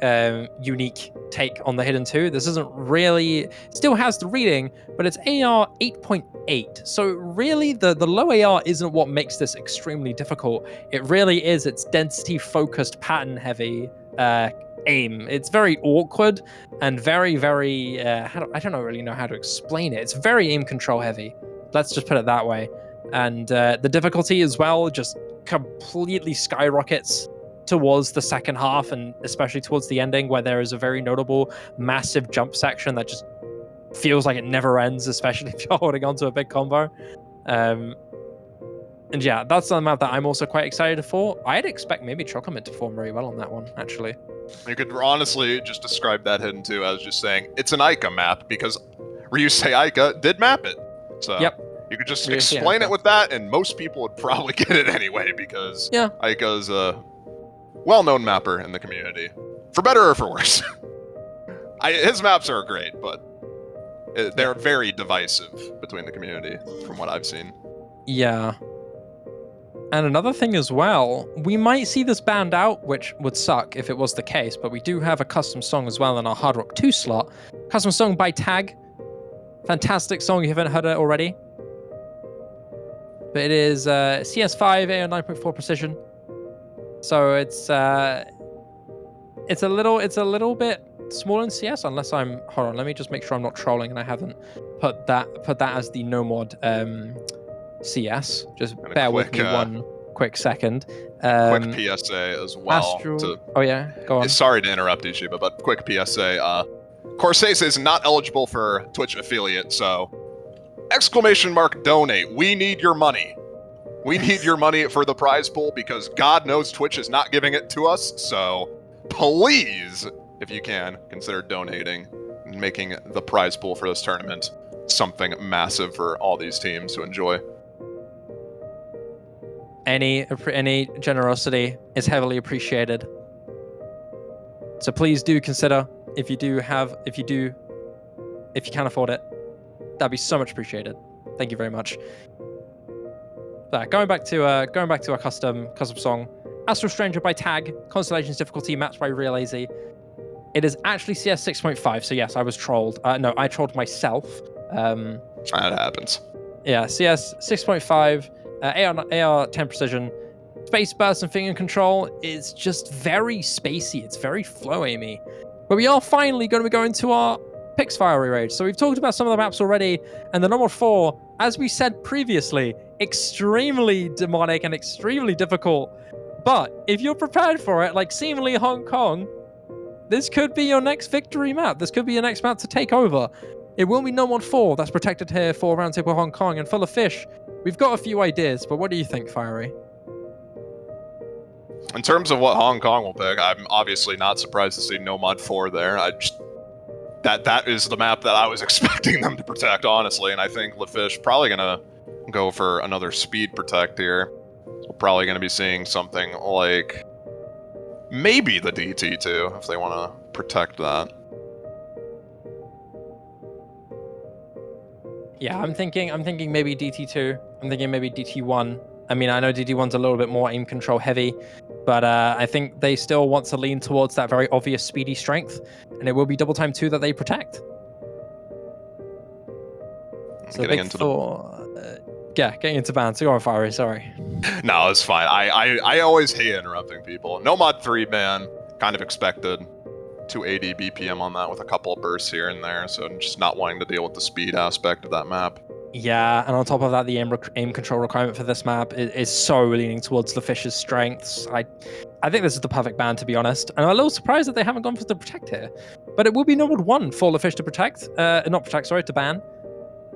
unique take on the Hidden 2. This isn't really, still has the reading, but it's AR 8.8. So really the low AR isn't what makes this extremely difficult. It really is its density focused pattern heavy aim. It's very awkward and very, very, I don't really know how to explain it. It's very aim control heavy. Let's just put it that way. And the difficulty as well just completely skyrockets towards the second half, and especially towards the ending, where there is a very notable massive jump section that just feels like it never ends, especially if you're holding onto a big combo. And yeah, that's the map that I'm also quite excited for. I'd expect maybe Chocomint to perform very well on that one, actually. You could honestly just describe that Hidden 2 as just saying it's an Ica map, because Ryusei Ica did map it. So yep. You could just explain it with that, and most people would probably get it anyway, because Ica's a well-known mapper in the community, for better or for worse. His maps are great, but they're very divisive between the community, from what I've seen. Yeah. And another thing as well, we might see this banned out, which would suck if it was the case, but we do have a custom song as well in our Hard Rock 2 slot. Custom song by Tag. Fantastic song if you haven't heard it already. But it is CS5, AO 9.4 precision. So it's a little bit small in CS, unless I'm, hold on, let me just make sure I'm not trolling and I haven't put that as the no mod CS. Just bear with me one quick second. Quick PSA as well. Oh yeah, go on. Sorry to interrupt you, Shiba, but quick PSA. Corsace is not eligible for Twitch affiliate, so !donate. We need your money. We need your money for the prize pool, because God knows Twitch is not giving it to us, so please, if you can, consider donating and making the prize pool for this tournament something massive for all these teams to enjoy. Any generosity is heavily appreciated. So please do consider, if you can afford it, that'd be so much appreciated. Thank you very much. Going back to our custom song, Astral Stranger by Tag, Constellations difficulty matched by Real AZ. It is actually CS 6.5, so yes, I was trolled. No, I trolled myself. That happens. Yeah, CS 6.5. AR-10 precision, space burst and finger control is just very spacey. It's very flow aimy. But we are finally going to be going to our picks fiery rage. So we've talked about some of the maps already, and the number 4, as we said previously, extremely demonic and extremely difficult. But if you're prepared for it, like seemingly Hong Kong, this could be your next victory map. This could be your next map to take over. It will be Nomad 4 that's protected here for Roundtable Hong Kong, and full of fish. We've got a few ideas, but what do you think, Fiery? In terms of what Hong Kong will pick, I'm obviously not surprised to see Nomad 4 there. That is the map that I was expecting them to protect, honestly, and I think LaFish probably gonna go for another speed protect here. So probably gonna be seeing something like maybe the DT2 if they want to protect that. Yeah, I'm thinking maybe DT2. I'm thinking maybe DT1. I mean, I know DT1's a little bit more aim control heavy, but I think they still want to lean towards that very obvious speedy strength, and it will be double time 2 that they protect. So getting into getting into ban. So go on, Fiery, sorry. No, it's fine. I always hate interrupting people. Nomad 3 ban, kind of expected. 280 BPM on that with a couple of bursts here and there, so I'm just not wanting to deal with the speed aspect of that map. Yeah, and on top of that, the aim control requirement for this map is so leaning towards the fish's strengths. I think this is the perfect ban, to be honest. And I'm a little surprised that they haven't gone for the protect here. But it will be Nomad 1 for the fish to protect. Not protect, sorry, to ban.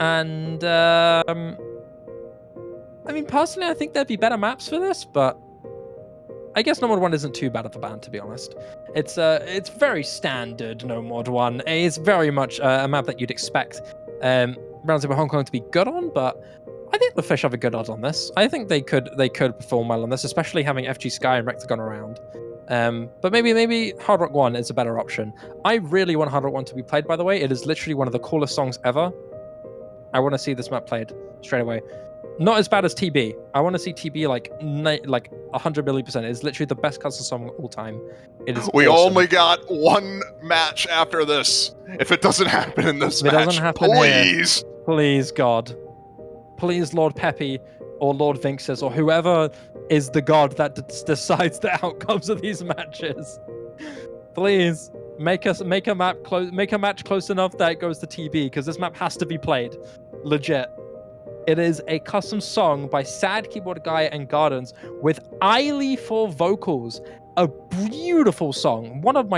And, I mean, personally, I think there'd be better maps for this, but I guess Nomad 1 isn't too bad of a ban, to be honest. It's very standard Nomad 1. It's very much a map that you'd expect Roundtable Hong Kong to be good on, but I think the fish have a good odds on this. I think they could perform well on this, especially having FG Sky and Rectagon around. But maybe Hard Rock 1 is a better option. I really want Hard Rock 1 to be played, by the way. It is literally one of the coolest songs ever. I want to see this map played straight away. Not as bad as TB. I want to see TB like 100 million %. It's literally the best custom song of all time. It is. We awesome. only got one match after this. If it doesn't happen in this match, doesn't happen please. Here. Please, God. Please, Lord Peppy or Lord Vinxes or whoever is the god that decides the outcomes of these matches. Please make a match close enough that it goes to TB, because this map has to be played. Legit. It is a custom song by Sad Keyboard Guy and Gardens with Eiley for vocals. A beautiful song. One of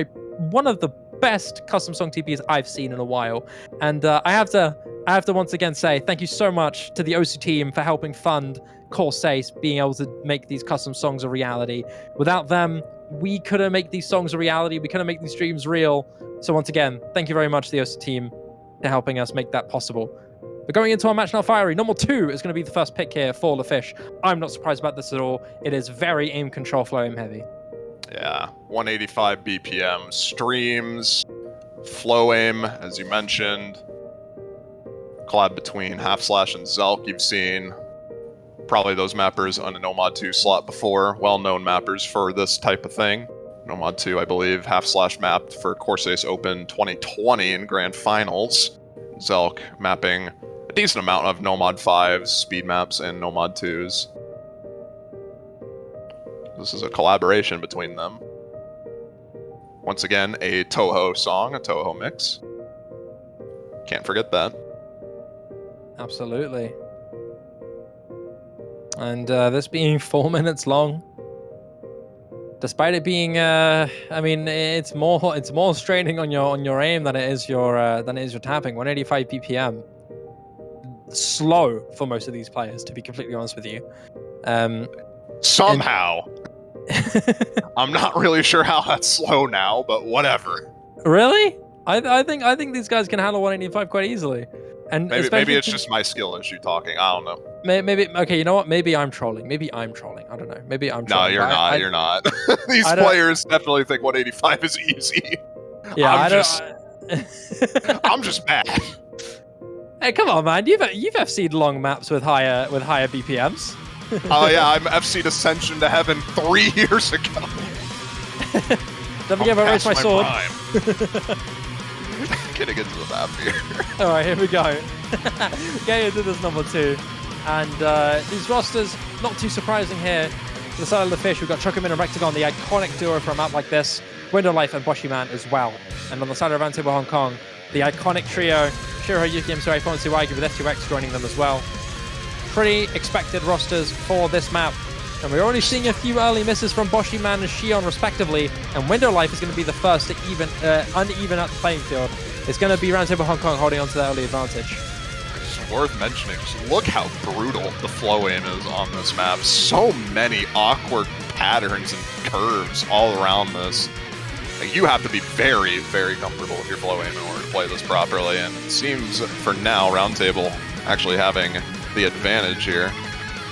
the best custom song TPs I've seen in a while. And I have to once again say thank you so much to the OC team for helping fund Corsace being able to make these custom songs a reality. Without them, we couldn't make these songs a reality. We couldn't make these dreams real. So once again, thank you very much to the OC team for helping us make that possible. But going into our match now, Fiery, Normal 2 is going to be the first pick here for the fish. I'm not surprised about this at all. It is very aim control, flow aim heavy. Yeah, 185 BPM streams, flow aim, as you mentioned. Collab between Half Slash and Zelk, you've seen probably those mappers on a Nomad 2 slot before. Well-known mappers for this type of thing. Nomad 2, I believe, Half Slash mapped for Corsace Open 2020 in Grand Finals. Zelk mapping a decent amount of Nomad 5s, speed maps, and Nomad 2s. This is a collaboration between them. Once again, a Toho song, a Toho mix. Can't forget that. Absolutely. And this being 4 minutes long, despite it being, I mean, it's more straining on your aim than it is your tapping. 185 BPM, slow for most of these players, to be completely honest with you. Somehow, I'm not really sure how that's slow now, but whatever. Really? I think these guys can handle 185 quite easily. And maybe it's just my skill issue talking. I don't know. Maybe okay. You know what? Maybe I'm trolling. I don't know. Maybe I'm trolling. No, you're not. You're not. These players definitely think 185 is easy. Yeah, I'm just mad. Hey, come on, man! You've FC'd long maps with higher BPMs. Oh yeah, I'm FC'd Ascension to Heaven 3 years ago. Don't forget about Raise My Sword. Getting into the map here. All right, here we go. Getting into this number 2. And these rosters, not too surprising here. To the side of the fish, we've got Chocomin and Rectagon, the iconic duo for a map like this. Window Life and Boshiman as well. And on the side of Roundtable Hong Kong, the iconic trio, Shiro, Yuki, M2A4, and Suwaigi with F2X joining them as well. Pretty expected rosters for this map. And we're already seeing a few early misses from Boshiman and Shion respectively. And Window Life is going to be the first to uneven out the playing field. It's going to be Roundtable Hong Kong holding on to that early advantage. It's worth mentioning, just look how brutal the flow aim is on this map. So many awkward patterns and curves all around this. Like, you have to be very, very comfortable with your flow aim in order to play this properly, and it seems for now Roundtable actually having the advantage here,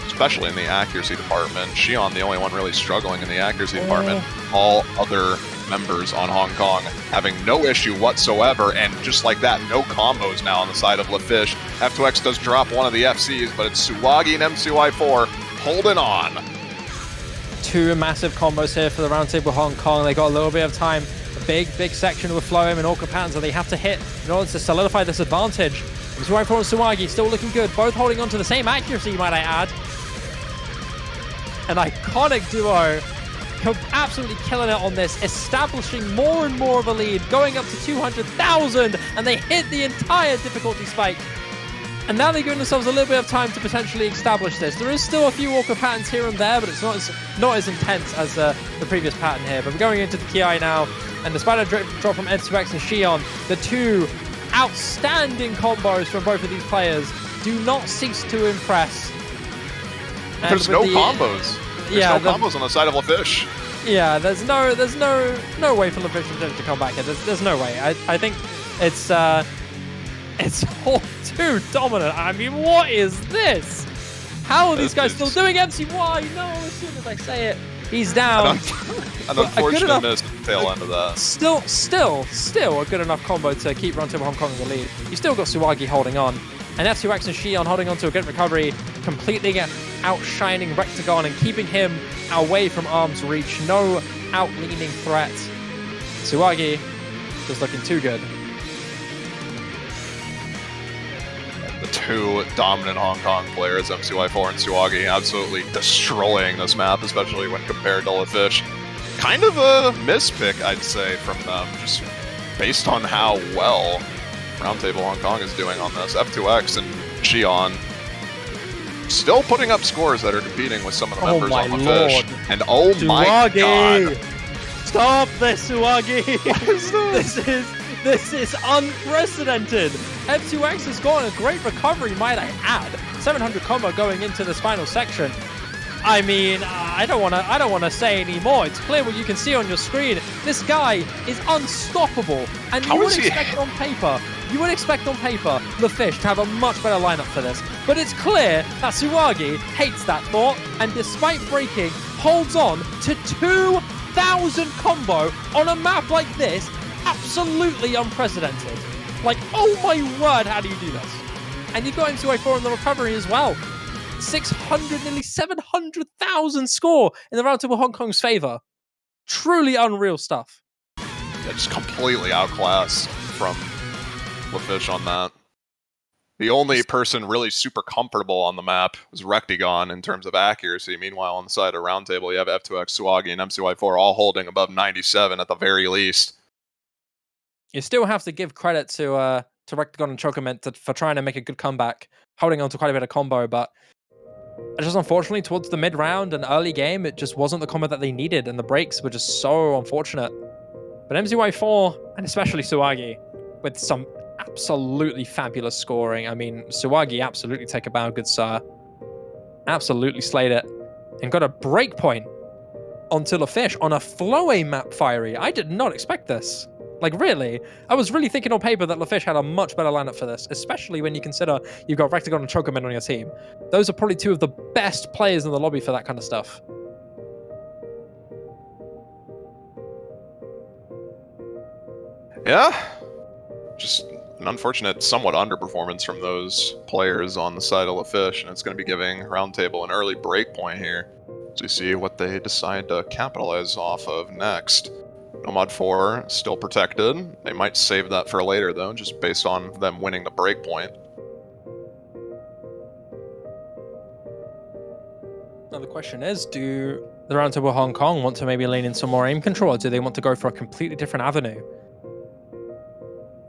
especially in the accuracy department. Shion, the only one really struggling in the accuracy department. All other members on Hong Kong having no issue whatsoever, and just like that, no combos now on the side of LaFish. F2X does drop one of the FCs, but it's Suwagi and M2I4 holding on. Two massive combos here for the Roundtable Hong Kong. They got a little bit of time. A big section with Flow and Orca patterns that they have to hit in order to solidify this advantage. M2I4 and Suwagi still looking good, both holding on to the same accuracy, might I add. An iconic duo, absolutely killing it on this, establishing more and more of a lead, going up to 200,000, and they hit the entire difficulty spike. And now they're giving themselves a little bit of time to potentially establish this. There is still a few Orca patterns here and there, but it's not as intense as the previous pattern here. But we're going into the Ki now, and despite a drop from F2X and Shion, the two outstanding combos from both of these players do not cease to impress. There's no combos. There's no combos on the side of LaFish. Yeah, there's no way for LaFish to come back here. There's no way. I think it's all too dominant. I mean, what is this? How are these guys still doing MCY? No, as soon as I say it, he's down. An unfortunate miss tail end of that. Still a good enough combo to keep Roundtable Hong Kong in the lead. You still got Suwagi holding on, and F2X and Shion holding on to a good recovery, completely outshining Rectagon and keeping him away from arm's reach. No outleaning threat. Suwagi just looking too good. The two dominant Hong Kong players, M2I4 and Suwagi, absolutely destroying this map, especially when compared to LaFish. Kind of a mispick, I'd say, from them, just based on how well Roundtable Hong Kong is doing on this. F2X and Shion still putting up scores that are competing with some of the members on LaFish. And oh my god! Stop this, Suwagi! What is this? This is unprecedented. F2X has gotten a great recovery, might I add. 700 combo going into this final section. I mean, I don't want to say any more. It's clear what you can see on your screen. This guy is unstoppable, and you would expect on paper LaFish to have a much better lineup for this. But it's clear that Suwagi hates that thought, and despite breaking, holds on to 2,000 combo on a map like this. Absolutely unprecedented. Like, oh my word, how do you do this? And you've got M2A4 in the recovery as well. 600, nearly 700,000 score in the Roundtable Hong Kong's favor. Truly unreal stuff. Yeah, just completely outclassed from LaFish on that. The only person really super comfortable on the map was Rectagon in terms of accuracy. Meanwhile, on the side of Roundtable, you have F2X, Suwagi, and M2I4 all holding above 97 at the very least. You still have to give credit to Rectagon and Chocomin for trying to make a good comeback, holding on to quite a bit of combo, but just unfortunately towards the mid-round and early game, it just wasn't the combo that they needed, and the breaks were just so unfortunate. But MZY4, and especially Suwagi, with some absolutely fabulous scoring. I mean, Suwagi absolutely take a bow, good sir. Absolutely slayed it. And got a break point onto LaFish on a flow-a map, Fiery. I did not expect this. Like, really? I was really thinking on paper that LaFish had a much better lineup for this, especially when you consider you've got Rectagon and Chocomin on your team. Those are probably two of the best players in the lobby for that kind of stuff. Yeah. Just an unfortunate, somewhat underperformance from those players on the side of LaFish, and it's going to be giving Roundtable an early break point here to see what they decide to capitalize off of next. Nomad 4 still protected. They might save that for later, though, just based on them winning the breakpoint. Now the question is, do the Roundtable Hong Kong want to maybe lean into more aim control, or do they want to go for a completely different avenue?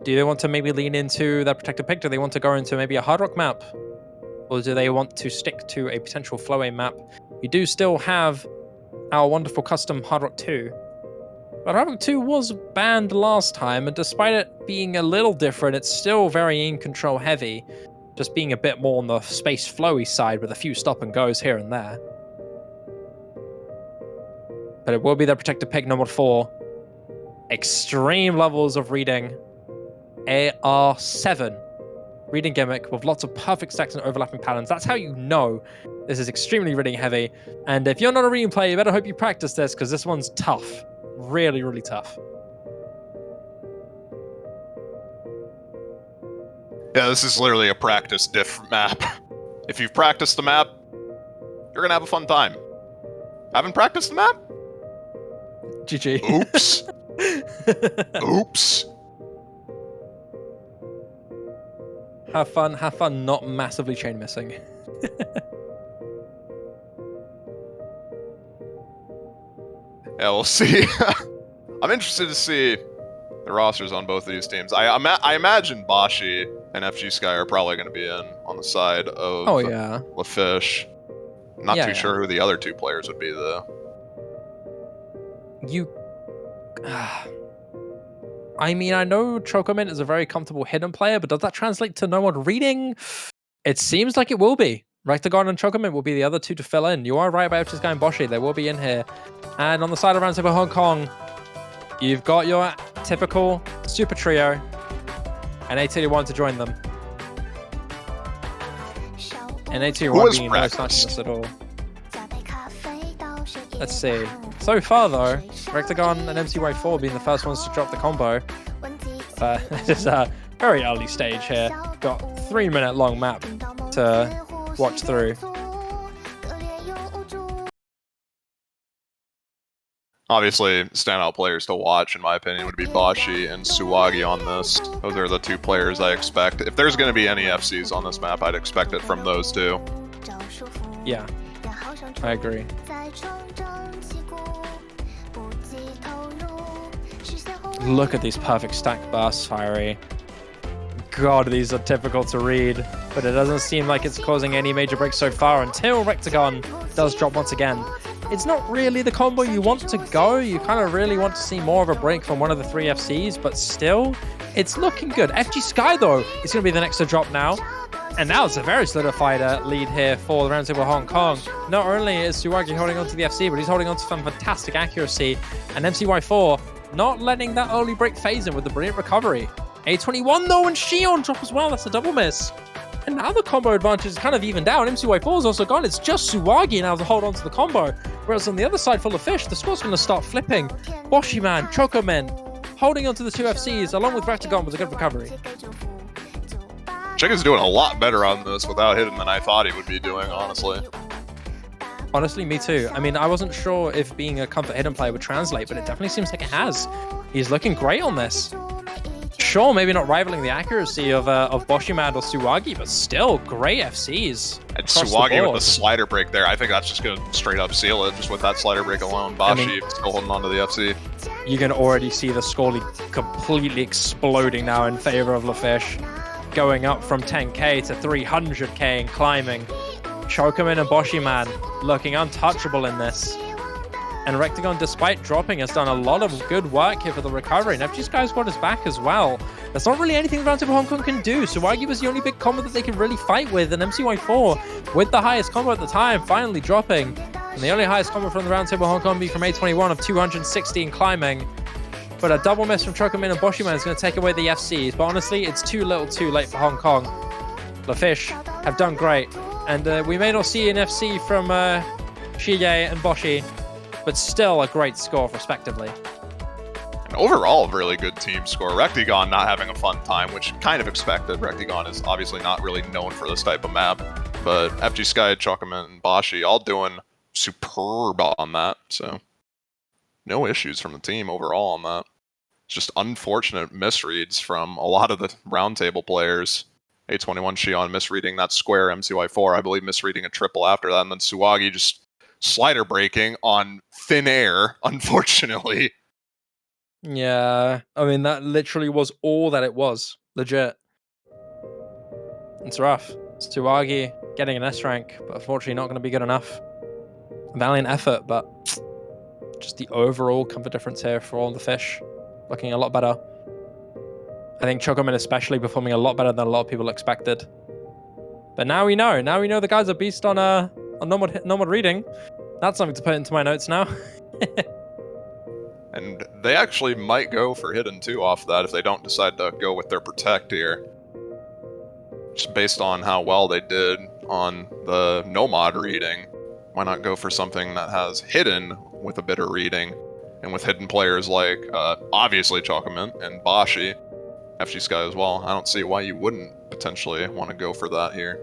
Do they want to maybe lean into their Protector Pick? Do they want to go into maybe a Hard Rock map? Or do they want to stick to a potential flow aim map? We do still have our wonderful custom Hard Rock 2. But Hard Rock 2 was banned last time, and despite it being a little different, it's still very aim control heavy, just being a bit more on the space flowy side with a few stop and goes here and there. But it will be their Protector Pick number 4. Extreme levels of reading. AR7 reading gimmick with lots of perfect stacks and overlapping patterns. That's how you know this is extremely reading heavy. And if you're not a reading player, you better hope you practice this, because this one's tough. Really, really tough. Yeah, this is literally a practice diff map. If you've practiced the map, you're gonna have a fun time. Haven't practiced the map? GG. Oops. Oops. Have fun not massively chain missing. Yeah, we'll see. I'm interested to see the rosters on both of these teams. I imagine Bashi and FG Sky are probably going to be in on the side of LaFish. Not too sure who the other two players would be, though. I mean, I know Chocomin is a very comfortable hidden player, but does that translate to no one reading? It seems like it will be. Rectagon and Chocomin will be the other two to fill in. You are right about FG Sky and Boshi. They will be in here. And on the side of Roundtable Hong Kong, you've got your typical super trio and A81 to join them. And A81 being no snatchiness at all. Let's see. So far, though, Rectagon and MCY4 being the first ones to drop the combo. This is a very early stage here. Got 3-minute long map to watch through. Obviously, standout players to watch, in my opinion, would be Bashi and Suwagi on this. Those are the two players I expect. If there's going to be any FCs on this map, I'd expect it from those two. Yeah, I agree. Look at these perfect stack bursts, Fiery. God, these are difficult to read, but it doesn't seem like it's causing any major breaks so far until Rectagon does drop once again. It's not really the combo you want to go. You kind of really want to see more of a break from one of the 3 FCs, but still, it's looking good. FG Sky, though, is going to be the next to drop now. And now it's a very solidified lead here for the Roundtable Hong Kong. Not only is Suwagi holding on to the FC, but he's holding on to some fantastic accuracy. And MCY4 not letting that early break phase in with the brilliant recovery. A21, though, and Shion drop as well. That's a double miss. And now the combo advantage is kind of evened out. MCY4 is also gone. It's just Suwagi now to hold on to the combo. Whereas on the other side, for LaFish, the score's going to start flipping. Boshiman, Chocomen, holding on to the 2 FCs, along with Rectagon with a good recovery. Chicken's doing a lot better on this without hitting than I thought he would be doing, honestly. Honestly, me too. I mean, I wasn't sure if being a comfort hidden player would translate, but it definitely seems like it has. He's looking great on this. Sure, maybe not rivaling the accuracy of Boshiman or Suwagi, but still great FCs. And Suwagi with the slider break there, I think that's just going to straight up seal it, just with that slider break alone. Bashi still holding on to the FC. You can already see the score lead completely exploding now in favor of LaFish. Going up from 10k to 300k and climbing. Chocomin and Boshiman looking untouchable in this. And Rectagon, despite dropping, has done a lot of good work here for the recovery. And FG Sky's got his back as well. There's not really anything Roundtable Hong Kong can do. Suwagi was the only big combo that they can really fight with. And MCY4, with the highest combo at the time, finally dropping. And the only highest combo from the Roundtable Hong Kong being from A21 of 260 and climbing. But a double miss from Chocomin and Boshiman is going to take away the FCs. But honestly, it's too little too late for Hong Kong. LaFish have done great. And we may not see an FC from Shige and Boshi, but still a great score, respectively. And overall, a really good team score. Rectagon not having a fun time, which kind of expected. Rectagon is obviously not really known for this type of map. But FG Sky, Chocomin, and Bashi all doing superb on that. So no issues from the team overall on that. It's just unfortunate misreads from a lot of the Roundtable players. A21 Shion misreading that square MCY4, I believe misreading a triple after that, and then Suwagi just slider breaking on thin air, unfortunately. Yeah, I mean, that literally was all that it was. Legit. It's rough. Tsuwagi getting an S rank, but unfortunately not going to be good enough. Valiant effort, but just the overall comfort difference here for all the fish. Looking a lot better. I think Chocomin especially performing a lot better than a lot of people expected. But now we know. Now we know the guy's a beast on normal reading. That's something to put into my notes now. And they actually might go for hidden too off that if they don't decide to go with their protect here. Just based on how well they did on the no mod reading. Why not go for something that has hidden with a better reading? And with hidden players like, obviously Chocomin and Bashi, FG Sky as well, I don't see why you wouldn't potentially want to go for that here.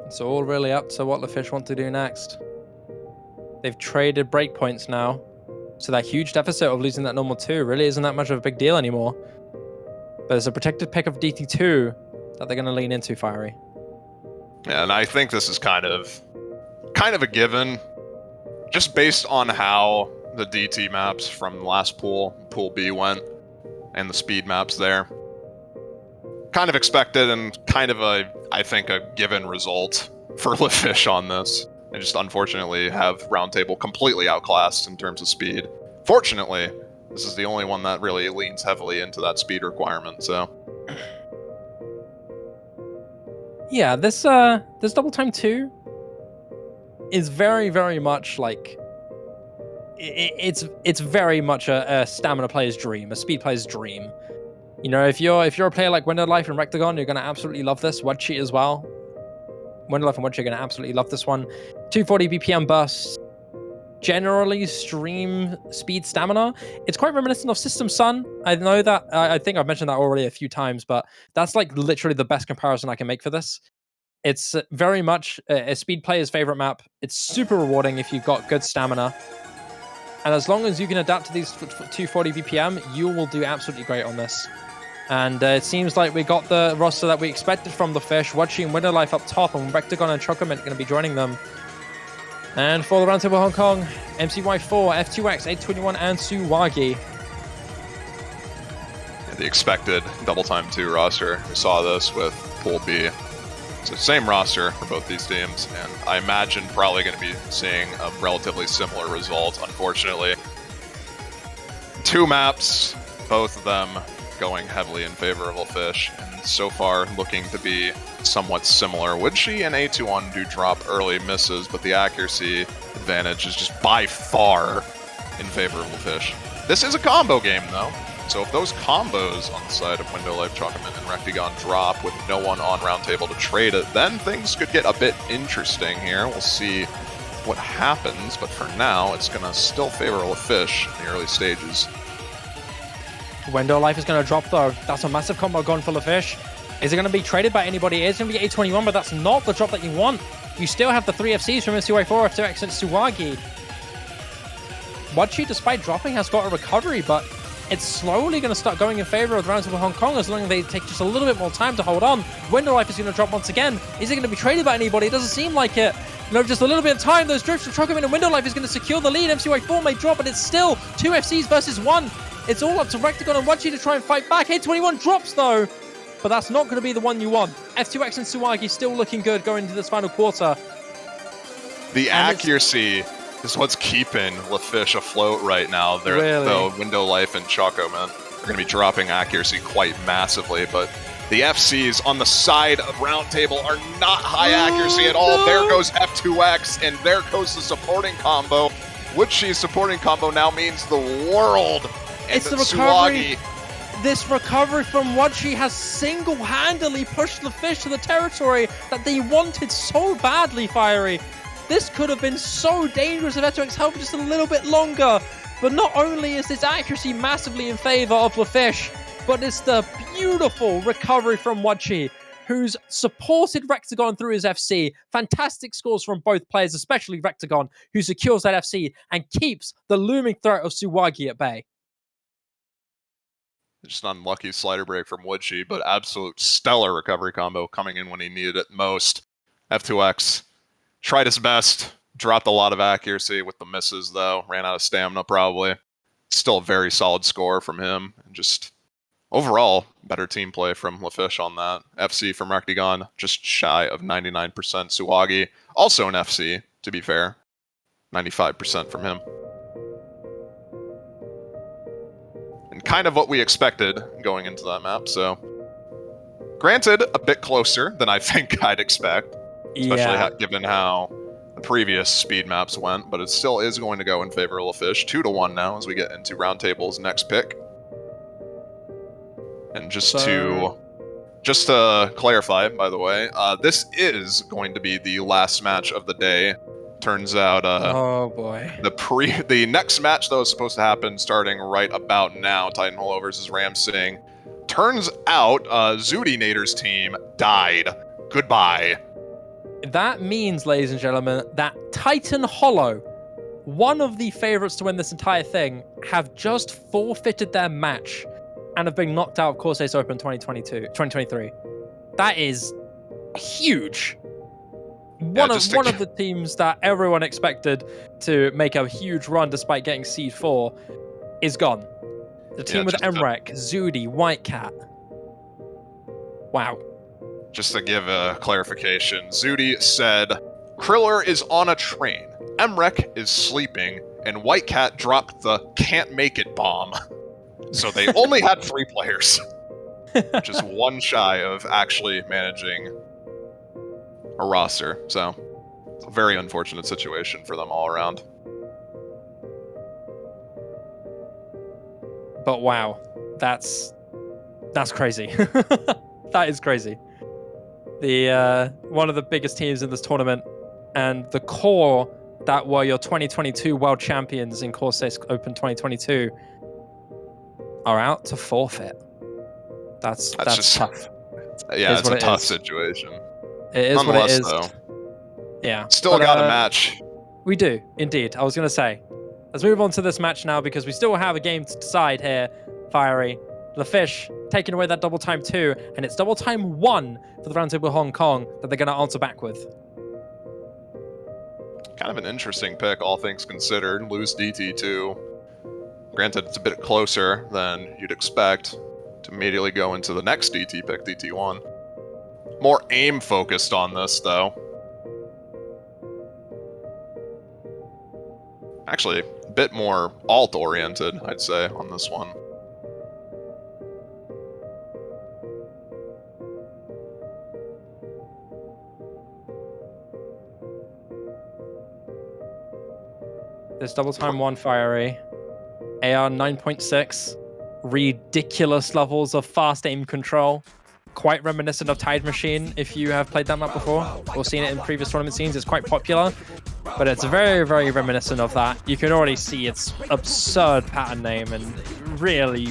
It's all really up to what the fish want to do next. They've traded breakpoints now, so that huge deficit of losing that normal 2 really isn't that much of a big deal anymore. But there's a protected pick of DT2 that they're going to lean into, Fiery. Yeah, and I think this is kind of a given, just based on how the DT maps from last pool B went, and the speed maps there. Kind of expected and kind of I think a given result for LeFish on this. They just unfortunately have Roundtable completely outclassed in terms of speed. Fortunately, this is the only one that really leans heavily into that speed requirement, so. Yeah, this double time 2 is very, very much like it's very much a stamina player's dream, a speed player's dream. You know, if you're a player like Window Life and Rectagon, you're gonna absolutely love this. Word Cheat as well. Window Life and Word Cheat are gonna absolutely love this one. 240 BPM bursts. Generally stream speed stamina. It's quite reminiscent of System Sun. I know that, I think I've mentioned that already a few times, but that's like literally the best comparison I can make for this. It's very much a speed player's favorite map. It's super rewarding if you've got good stamina. And as long as you can adapt to these 240 BPM, you will do absolutely great on this. And it seems like we got the roster that we expected from the fish. Watching Window Life up top, and Rectagon and Chocomin are going to be joining them. And for the Roundtable Hong Kong, MCY4, F2X, 821, and Tsuwagi. Yeah, the expected double time 2 roster. We saw this with Pool B. So same roster for both these teams, and I imagine probably going to be seeing a relatively similar result, unfortunately. 2 maps, both of them going heavily in favor of LeFish, and so far looking to be somewhat similar. Woodshi and A21 do drop early misses, but the accuracy advantage is just by far in favor of LeFish. This is a combo game, though. So if those combos on the side of Window Life, Chocomin, and Rectagon drop with no one on Roundtable to trade it, then things could get a bit interesting here. We'll see what happens, but for now, it's going to still favor LeFish in the early stages. Window Life is going to drop, though. That's a massive combo going for LeFish. Is it going to be traded by anybody? It's going to be A21, but that's not the drop that you want. You still have the 3 FCs from MCY4, F2X, and Tsuwagi. Wachi, despite dropping, has got a recovery, but it's slowly going to start going in favor of the Roundtable Hong Kong as long as they take just a little bit more time to hold on. Window Life is going to drop once again. Is it going to be traded by anybody? It doesn't seem like it. You know, just a little bit of time. Those drifts from Chocomin and Window Life is going to secure the lead. MCY4 may drop, but it's still 2 FCs versus 1. It's all up to Rectagon and Wachi to try and fight back. A21 drops, though, but that's not going to be the one you want. F2X and Tsuwagi still looking good going into this final quarter. The accuracy is what's keeping LeFish afloat right now. Though Window Life and Chocomin are going to be dropping accuracy quite massively, but the FCs on the side of Roundtable are not high accuracy at all. No. There goes F2X, and there goes the supporting combo. Woodshee's supporting combo now means the world. And it's the recovery. This recovery from Woodshe has single-handedly pushed the fish to the territory that they wanted so badly, Fiery. This could have been so dangerous if F2X held just a little bit longer. But not only is this accuracy massively in favor of LeFish, but it's the beautiful recovery from Woodshe, who's supported Rectagon through his FC. Fantastic scores from both players, especially Rectagon, who secures that FC and keeps the looming threat of Tsuwagi at bay. Just an unlucky slider break from Woodshy, but absolute stellar recovery combo coming in when he needed it most. F2X tried his best, dropped a lot of accuracy with the misses though, ran out of stamina probably. Still a very solid score from him, and just overall better team play from LaFish on that. FC from Rectagon, just shy of 99%. Suwagi, also an FC, to be fair. 95% from him. And kind of what we expected going into that map, so granted, a bit closer than I think I'd expect, especially given how the previous speed maps went, but it still is going to go in favor of LaFish. 2-1 now as we get into Roundtable's next pick. And just to clarify, by the way, this is going to be the last match of the day. Turns out, oh boy, the next match though is supposed to happen starting right about now. Titanholo versus Ramsing. Turns out, Zoodinator's team died. Goodbye. That means, ladies and gentlemen, that Titanholo, one of the favorites to win this entire thing, have just forfeited their match and have been knocked out of Corsace Open 2023. That is huge. One of the teams that everyone expected to make a huge run despite getting Seed 4 is gone. The team with Emrek, Zudi, Whitecat. Wow. Just to give a clarification, Zudi said, Kriller is on a train, Emrek is sleeping, and Whitecat dropped the can't make it bomb. So they only had 3 players. Just one shy of actually managing a roster. So it's a very unfortunate situation for them all around. But wow, that's crazy. That is crazy. The one of the biggest teams in this tournament, and the core that were your 2022 world champions in Corsace Open 2022 are out to forfeit. That's just tough. Yeah, it's a tough situation. It is what it is. Though, yeah. Still got a match. We do, indeed. I was going to say, let's move on to this match now because we still have a game to decide here, Fiery. LaFish taking away that double time 2, and it's double time 1 for the Roundtable Hong Kong that they're going to answer back with. Kind of an interesting pick, all things considered. Lose DT2. Granted, it's a bit closer than you'd expect to immediately go into the next DT pick, DT1. More aim-focused on this, though. Actually, a bit more alt-oriented, I'd say, on this one. This double time 1 Fiery. AR 9.6. Ridiculous levels of fast aim control. Quite reminiscent of Tide Machine if you have played that map before or seen it in previous tournament scenes. It's quite popular, but it's very, very reminiscent of that. You can already see its absurd pattern name and really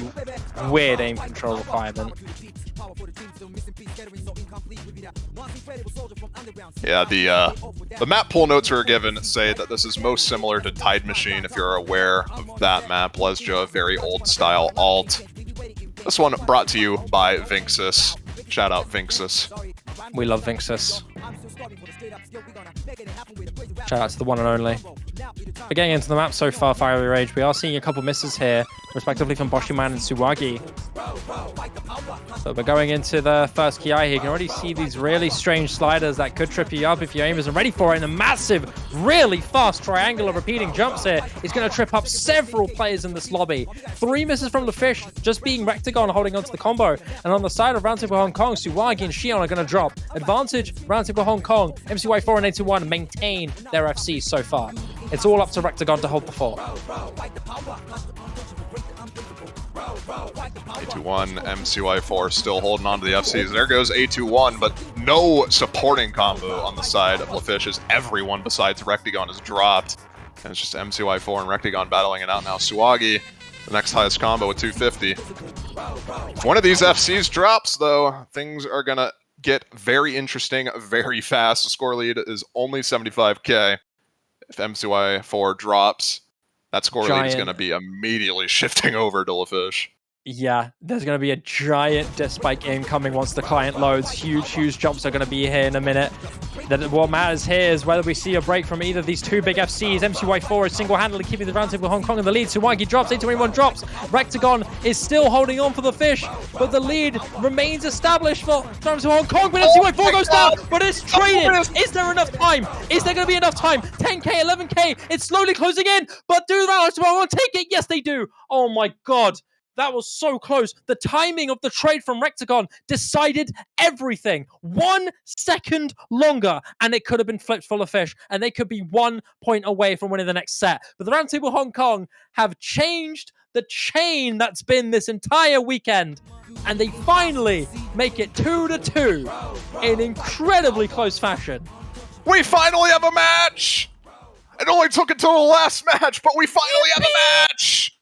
weird aim control requirement. Yeah, the map pool notes we were given say that this is most similar to Tide Machine if you're aware of that map. Lesja, very old style alt. This one brought to you by Vinxus. Shout out Vinxus. We love Vinxus. Shout out to the one and only. But getting into the map so far, Fiery Rage, we are seeing a couple misses here, respectively from Boshiman and Suwagi. So we're going into the first Ki here. You can already see these really strange sliders that could trip you up if your aim isn't ready for it. And a massive, really fast triangular repeating jumps here is going to trip up several players in this lobby. 3 misses from LaFish, just being Rectagon holding onto the combo. And on the side of Roundtable Hong Kong, Suwagi and Xion are going to drop. Advantage, Roundtable Hong Kong, MCY4 and 821 maintain their FC so far. It's all up to Rectagon to hold the fort. 821, MCY4 still holding on to the FCs. There goes 821, but no supporting combo on the side of LaFish as everyone besides Rectagon is dropped. And it's just MCY4 and Rectagon battling it out now. Suwagi, the next highest combo with 250. If one of these FCs drops, though, things are going to get very interesting very fast. The score lead is only 75k. If MCY4 drops, that score lead is going to be immediately shifting over to LaFish. Yeah, there's going to be a giant disc spike incoming once the client loads. Huge jumps are going to be here in a minute. What matters here is whether we see a break from either of these two big FCs. MCY4 is single-handedly keeping the Roundtable Hong Kong in the lead. Suwagi drops, 821 drops. Rectagon is still holding on for the fish, but the lead remains established for Roundtable Hong Kong. But MCY4 goes down, but it's traded. Is there enough time? Is there going to be enough time? 10k, 11k, it's slowly closing in, but do Roundtable want to take it? Yes, they do. Oh my god. That was so close. The timing of the trade from Rectagon decided everything. 1 second longer, and it could have been flipped full of fish, and they could be 1 point away from winning the next set. But the Roundtable Hong Kong have changed the chain that's been this entire weekend, and they finally make it 2-2 in incredibly close fashion. We finally have a match! It only took until the last match, but we finally have a match!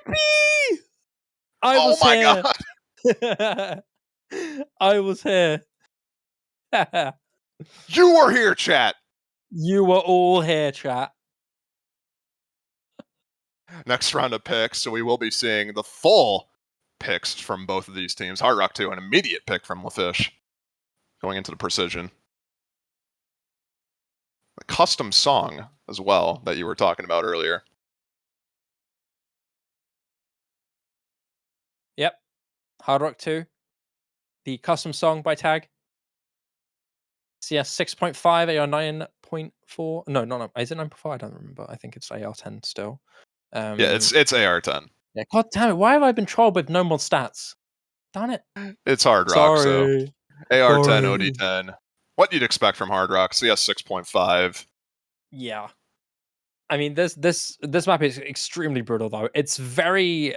Yippee! I was here. God. I was here. You were here, chat. You were all here, chat. Next round of picks, so we will be seeing the full picks from both of these teams. Hard Rock 2, an immediate pick from LaFish, going into the Precision. A custom song as well that you were talking about earlier. Yep. Hard Rock 2. The custom song by Tag. CS 6.5, AR 9.4. No. Is it 9.4? I don't remember. I think it's AR 10 still. Yeah, it's AR 10. Yeah, god damn it. Why have I been trolled with no more stats? Darn it. It's Hard Rock, Sorry. so AR 10, OD 10. What you'd expect from Hard Rock, CS 6.5. Yeah. I mean, this map is extremely brutal, though. It's very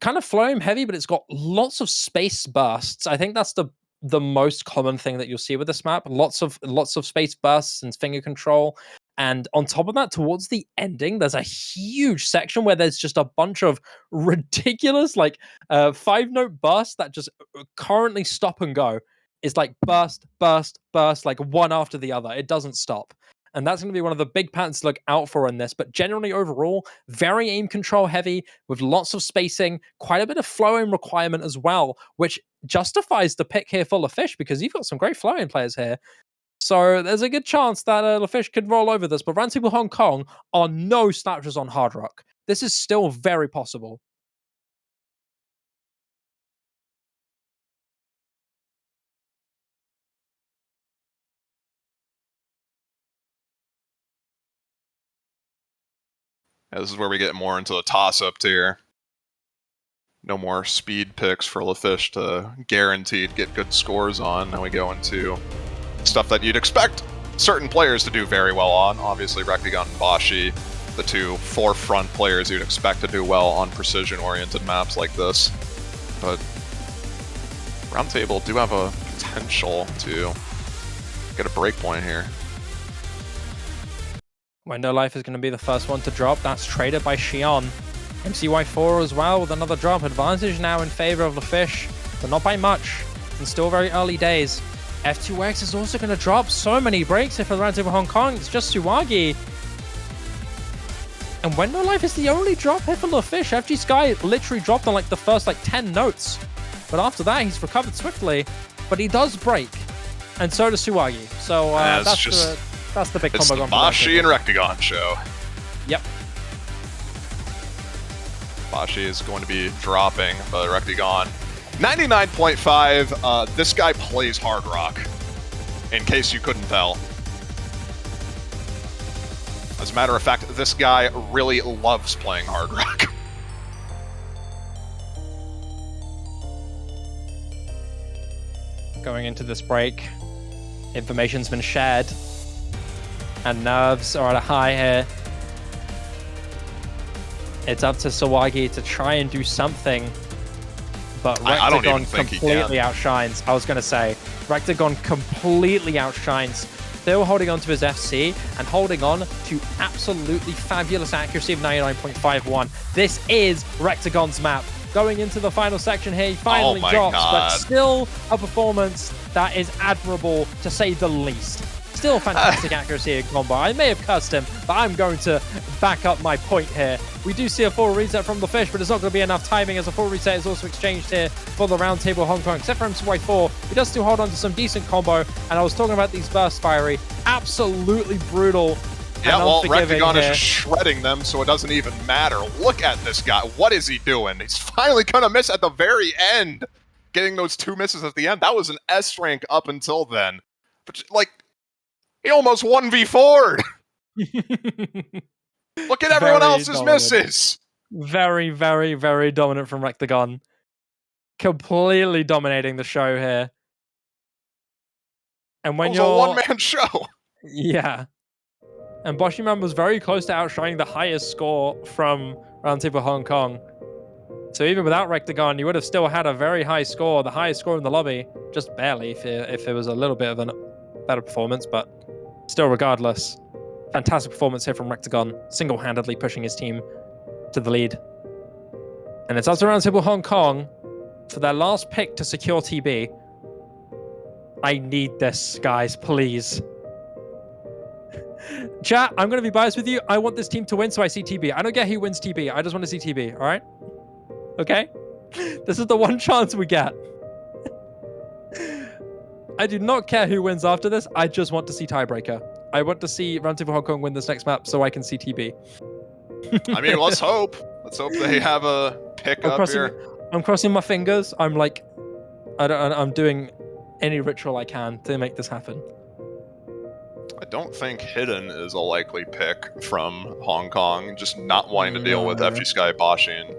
kind of flame heavy, but it's got lots of space bursts. I think that's the most common thing that you'll see with this map. Lots of space bursts and finger control. And on top of that, towards the ending, there's a huge section where there's just a bunch of ridiculous, like, 5-note bursts that just currently stop and go. It's like burst, like one after the other. It doesn't stop. And that's going to be one of the big patterns to look out for in this. But generally, overall, very aim control heavy with lots of spacing, quite a bit of flowing requirement as well, which justifies the pick here for LaFish because you've got some great flowing players here. So there's a good chance that LaFish could roll over this. But Roundtable Hong Kong are no slouches on Hard Rock. This is still very possible. Yeah, this is where we get more into the toss-up tier. No more speed picks for LaFish to guaranteed get good scores on. Now we go into stuff that you'd expect certain players to do very well on. Obviously, Rectagon and Bashi, the two forefront players you'd expect to do well on precision-oriented maps like this. But Roundtable do have a potential to get a break point here. Window Life is going to be the first one to drop. That's traded by Xion. MCY4 as well with another drop. Advantage now in favor of LaFish, but not by much. And still very early days. F2X is also going to drop. So many breaks here for the Roundtable Hong Kong. It's just Suwagi. And Window Life is the only drop here for LaFish. FG Sky literally dropped on like the first 10 notes. But after that, he's recovered swiftly. But he does break. And so does Suwagi. So that's the big combo. It's the Bashi and Rectagon show. Yep. Bashi is going to be dropping, but Rectagon 99.5. This guy plays Hard Rock, in case you couldn't tell. As a matter of fact, this guy really loves playing Hard Rock. Going into this break, information's been shared, and nerves are at a high here. It's up to Suwagi to try and do something, but Rectagon completely outshines. I was going to say, Rectagon completely outshines. Still holding on to his FC and holding on to absolutely fabulous accuracy of 99.51. This is Rectagon's map. Going into the final section here, he finally drops, but still a performance that is admirable, to say the least. Still fantastic accuracy and combo. I may have cursed him, but I'm going to back up my point here. We do see a full reset from the fish, but it's not going to be enough timing as a full reset is also exchanged here for the Roundtable Hong Kong, except for MCY4. He does still hold on to some decent combo, and I was talking about these burst fiery. Absolutely brutal. Yeah, well, Rectagon is just shredding them, so it doesn't even matter. Look at this guy. What is he doing? He's finally going to miss at the very end. Getting those 2 misses at the end. That was an S rank up until then. But, like, he almost 1v4'd. Look at everyone else's misses. Very, very, very dominant from Rectagon. Completely dominating the show here. And when you're a one-man show. Yeah. And Boshiman was very close to outshowing the highest score from Roundtable Hong Kong. So even without Rectagon, you would have still had a very high score, the highest score in the lobby. Just barely, if it was a little bit of a better performance, but still regardless. Fantastic performance here from Rectagon, single-handedly pushing his team to the lead. And it's up to Roundtable Hong Kong for their last pick to secure TB. I need this, guys, please. Chat, I'm going to be biased with you. I want this team to win, so I see TB. I don't care who wins TB. I just want to see TB, all right? Okay? This is the one chance we get. I do not care who wins after this. I just want to see tiebreaker. I want to see Roundtable Hong Kong win this next map so I can see TB. I mean, let's hope. Let's hope they have a pick up here. I'm crossing my fingers. I'm like, I'm doing any ritual I can to make this happen. I don't think Hidden is a likely pick from Hong Kong, just not wanting to deal with FG Sky, Bashi, and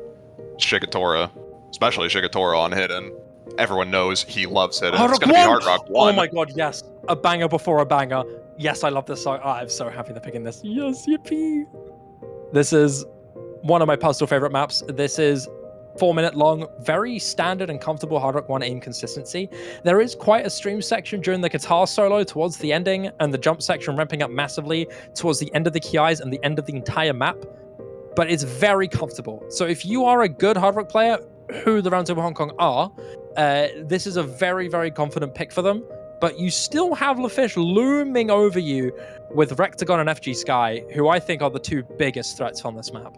Shigetora, especially Shigetora on Hidden. Everyone knows he loves Hidden. It's going to be Hard Rock 1. Oh my god, yes. A banger before a banger. Yes, I love this song. Oh, I'm so happy they're picking this. Yes, yippee. This is one of my personal favorite maps. This is 4-minute long, very standard and comfortable Hard Rock 1 aim consistency. There is quite a stream section during the guitar solo towards the ending, and the jump section ramping up massively towards the end of the KIs and the end of the entire map. But it's very comfortable. So if you are a good Hard Rock player, who the Roundtable Hong Kong are, this is a very, very confident pick for them. But you still have LaFish looming over you with Rectagon and FG Sky, who I think are the 2 biggest threats on this map.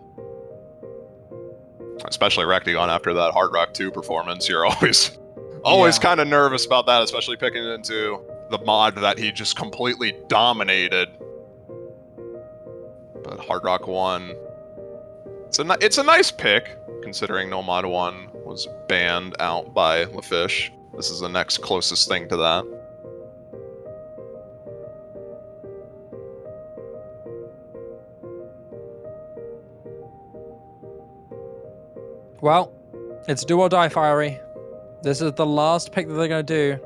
Especially Rectagon after that Hard Rock 2 performance, you're always kind of nervous about that, especially picking into the mod that he just completely dominated. But Hard Rock 1, it's a nice pick, considering No Mod 1 was banned out by LaFish. This is the next closest thing to that. Well, it's do or die, Fiery. This is the last pick that they're going to do.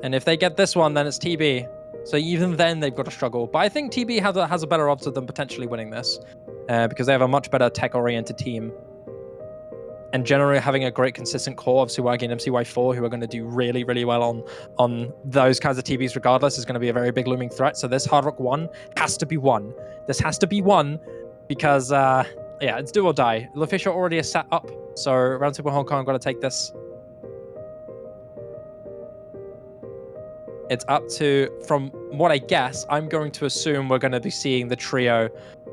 And if they get this one, then it's TB. So even then, they've got to struggle. But I think TB has a better odds of them potentially winning this. Because they have a much better tech-oriented team. And generally having a great consistent core of Suwagi and MCY4 who are going to do really, really well on those kinds of TBs regardless is going to be a very big looming threat. So this Hard Rock 1 has to be won. This has to be won because... yeah, it's do or die. LaFish already is set up, so Roundtable Hong Kong got to take this. It's up to, from what I guess, I'm going to assume we're going to be seeing the trio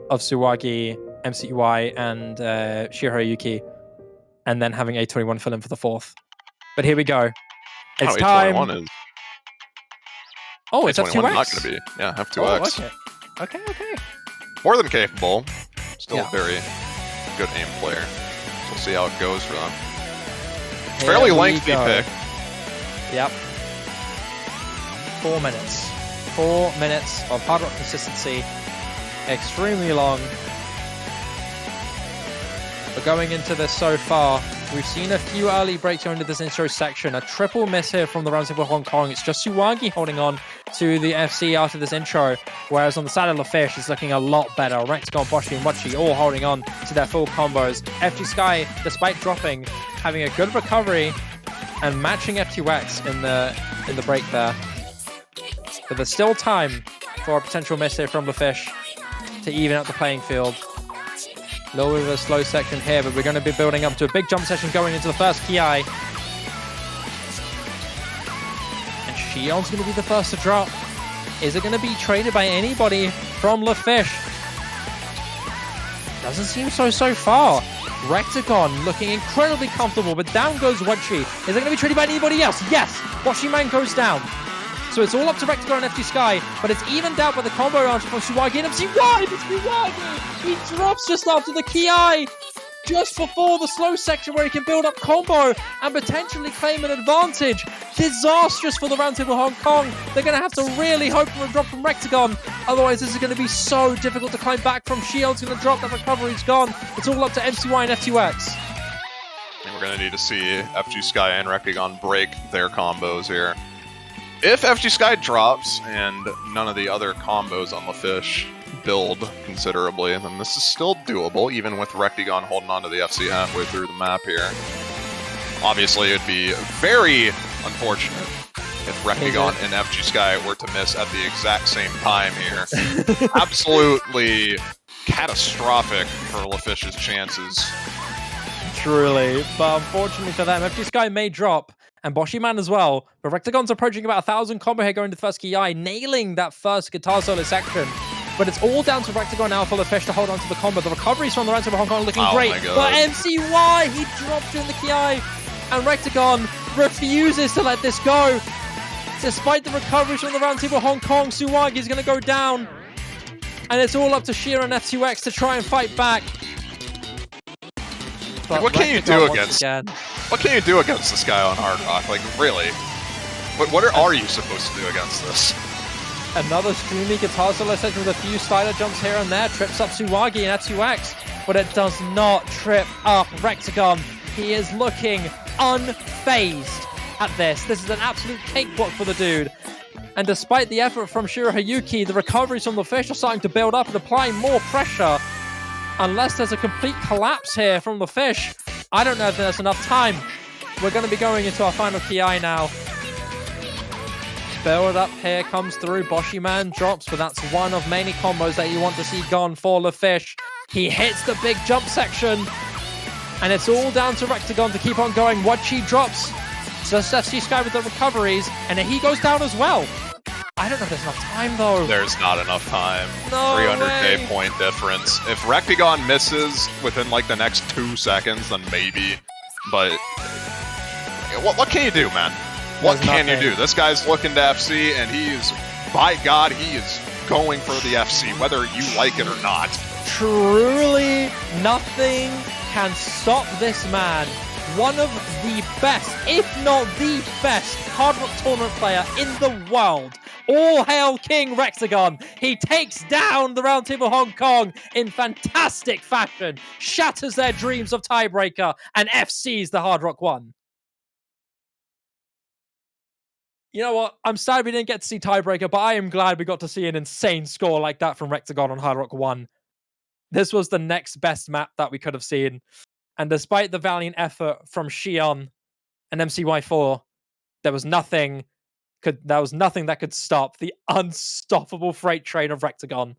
of Suwagi, MCY, and Shiroyuki, and then having A21 fill in for the 4th. But here we go. It's time. A21 is... Oh, it's F2X? not going to be. Yeah, F2X. Oh, okay. More than capable. Still a very good aim player. So we'll see how it goes for them. Fairly lengthy pick. Yep. 4 minutes. 4 minutes of Hard Rock consistency. Extremely long. But going into this so far, we've seen a few early breaks going into this intro section. A triple miss here from the Roundtable Hong Kong. It's just Suwagi holding on to the FC after this intro, whereas on the side of LaFish, it's looking a lot better. Rectagon, Boshi, and Mochi all holding on to their full combos. FG Sky, despite dropping, having a good recovery and matching F2X in the break there. But there's still time for a potential miss here from LaFish to even out the playing field. A little bit of a slow section here, but we're going to be building up to a big jump session going into the first KI. And Shion's going to be the first to drop. Is it going to be traded by anybody from LaFish? Doesn't seem so far. Rectagon looking incredibly comfortable, but down goes Wachi. Is it going to be traded by anybody else? Yes! Washiman goes down. So it's all up to Rectagon and FG Sky, but it's evened out by the combo round from Suwagi and MC Wide! It's Suwagi! He drops just after the Ki, just before the slow section where he can build up combo and potentially claim an advantage. Disastrous for the Roundtable Hong Kong. They're going to have to really hope for a drop from Rectagon. Otherwise, this is going to be so difficult to climb back from. Shield's going to drop, that recovery's gone. It's all up to MCY and FTX. And we're going to need to see FG Sky and Rectagon break their combos here. If FG Sky drops and none of the other combos on LaFish build considerably, then this is still doable, even with Rectagon holding on to the FC halfway through the map here. Obviously, it would be very unfortunate if Rectagon and FG Sky were to miss at the exact same time here. Absolutely catastrophic for LaFish's chances. Truly, but unfortunately for them, FG Sky may drop, and Boshiman as well, but Rectagon's approaching about 1,000 combo here going to the first Ki, nailing that first guitar solo section. But it's all down to Rectagon now for LaFish to hold on to the combo. The recoveries from the Roundtable Hong Kong looking great, but MCY, he dropped during the Ki, and Rectagon refuses to let this go. Despite the recoveries from the Roundtable Hong Kong, Suwagi is going to go down, and it's all up to Shira and F2X to try and fight back. But what can you do against? What can you do against this guy on Hard Rock? Like, really? What are you supposed to do against this? Another streamy guitar solo section with a few slider jumps here and there, trips up Suwagi and F2X, but it does not trip up Rectagon. He is looking unfazed at this. This is an absolute cakewalk for the dude. And despite the effort from Shiro Hayuki, the recoveries from LaFish are starting to build up and applying more pressure. Unless there's a complete collapse here from LaFish, I don't know if there's enough time. We're going to be going into our final Ki now. Build up here comes through. Boshiman drops, but that's one of many combos that you want to see gone for LaFish. He hits the big jump section, and it's all down to Rectagon to keep on going. Wachi drops. Just FC Sky with the recoveries, and then he goes down as well. I don't know if there's enough time, though. There's not enough time. No 300k point difference. If Rectagon misses within, like, the next 2 seconds, then maybe. But what can you do, man? What can you do? This guy's looking to FC, and by God, he is going for the FC, whether you like it or not. Truly, nothing can stop this man. One of the best, if not the best, Hard Rock Tournament player in the world. All hail King Rectagon. He takes down the Roundtable Hong Kong in fantastic fashion, shatters their dreams of tiebreaker, and FCs the Hard Rock 1. You know what? I'm sad we didn't get to see tiebreaker, but I am glad we got to see an insane score like that from Rectagon on Hard Rock 1. This was the next best map that we could have seen. And despite the valiant effort from Xion and MCY4, there was nothing that could stop the unstoppable freight train of Rectagon.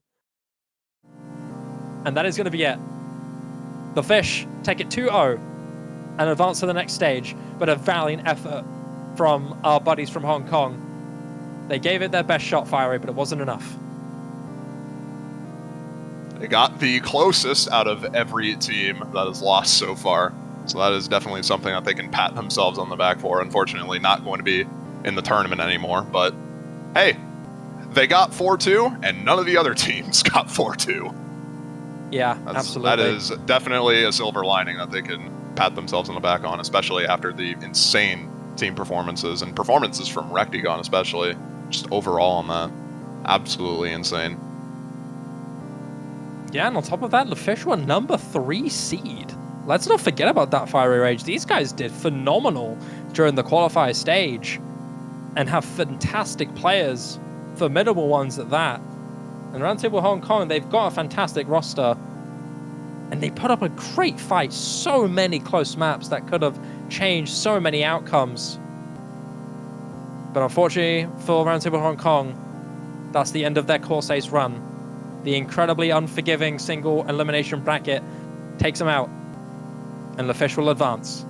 And that is going to be it. The Fish take it 2-0 and advance to the next stage, but a valiant effort from our buddies from Hong Kong. They gave it their best shot, fire rate, but it wasn't enough. They got the closest out of every team that has lost so far. So that is definitely something that they can pat themselves on the back for. Unfortunately, not going to be in the tournament anymore. But hey, they got 4-2, and none of the other teams got 4-2. Yeah, absolutely. That is definitely a silver lining that they can pat themselves on the back on, especially after the insane team performances and performances from Rectagon, especially just overall on that. Absolutely insane. Yeah, and on top of that, LaFish were number 3 seed. Let's not forget about that Fiery Rage. These guys did phenomenal during the qualifier stage and have fantastic players, formidable ones at that. And Roundtable Hong Kong, they've got a fantastic roster, and they put up a great fight. So many close maps that could have changed so many outcomes. But unfortunately for Roundtable Hong Kong, that's the end of their Corsace run. The incredibly unforgiving single elimination bracket takes them out, and LaFish will advance.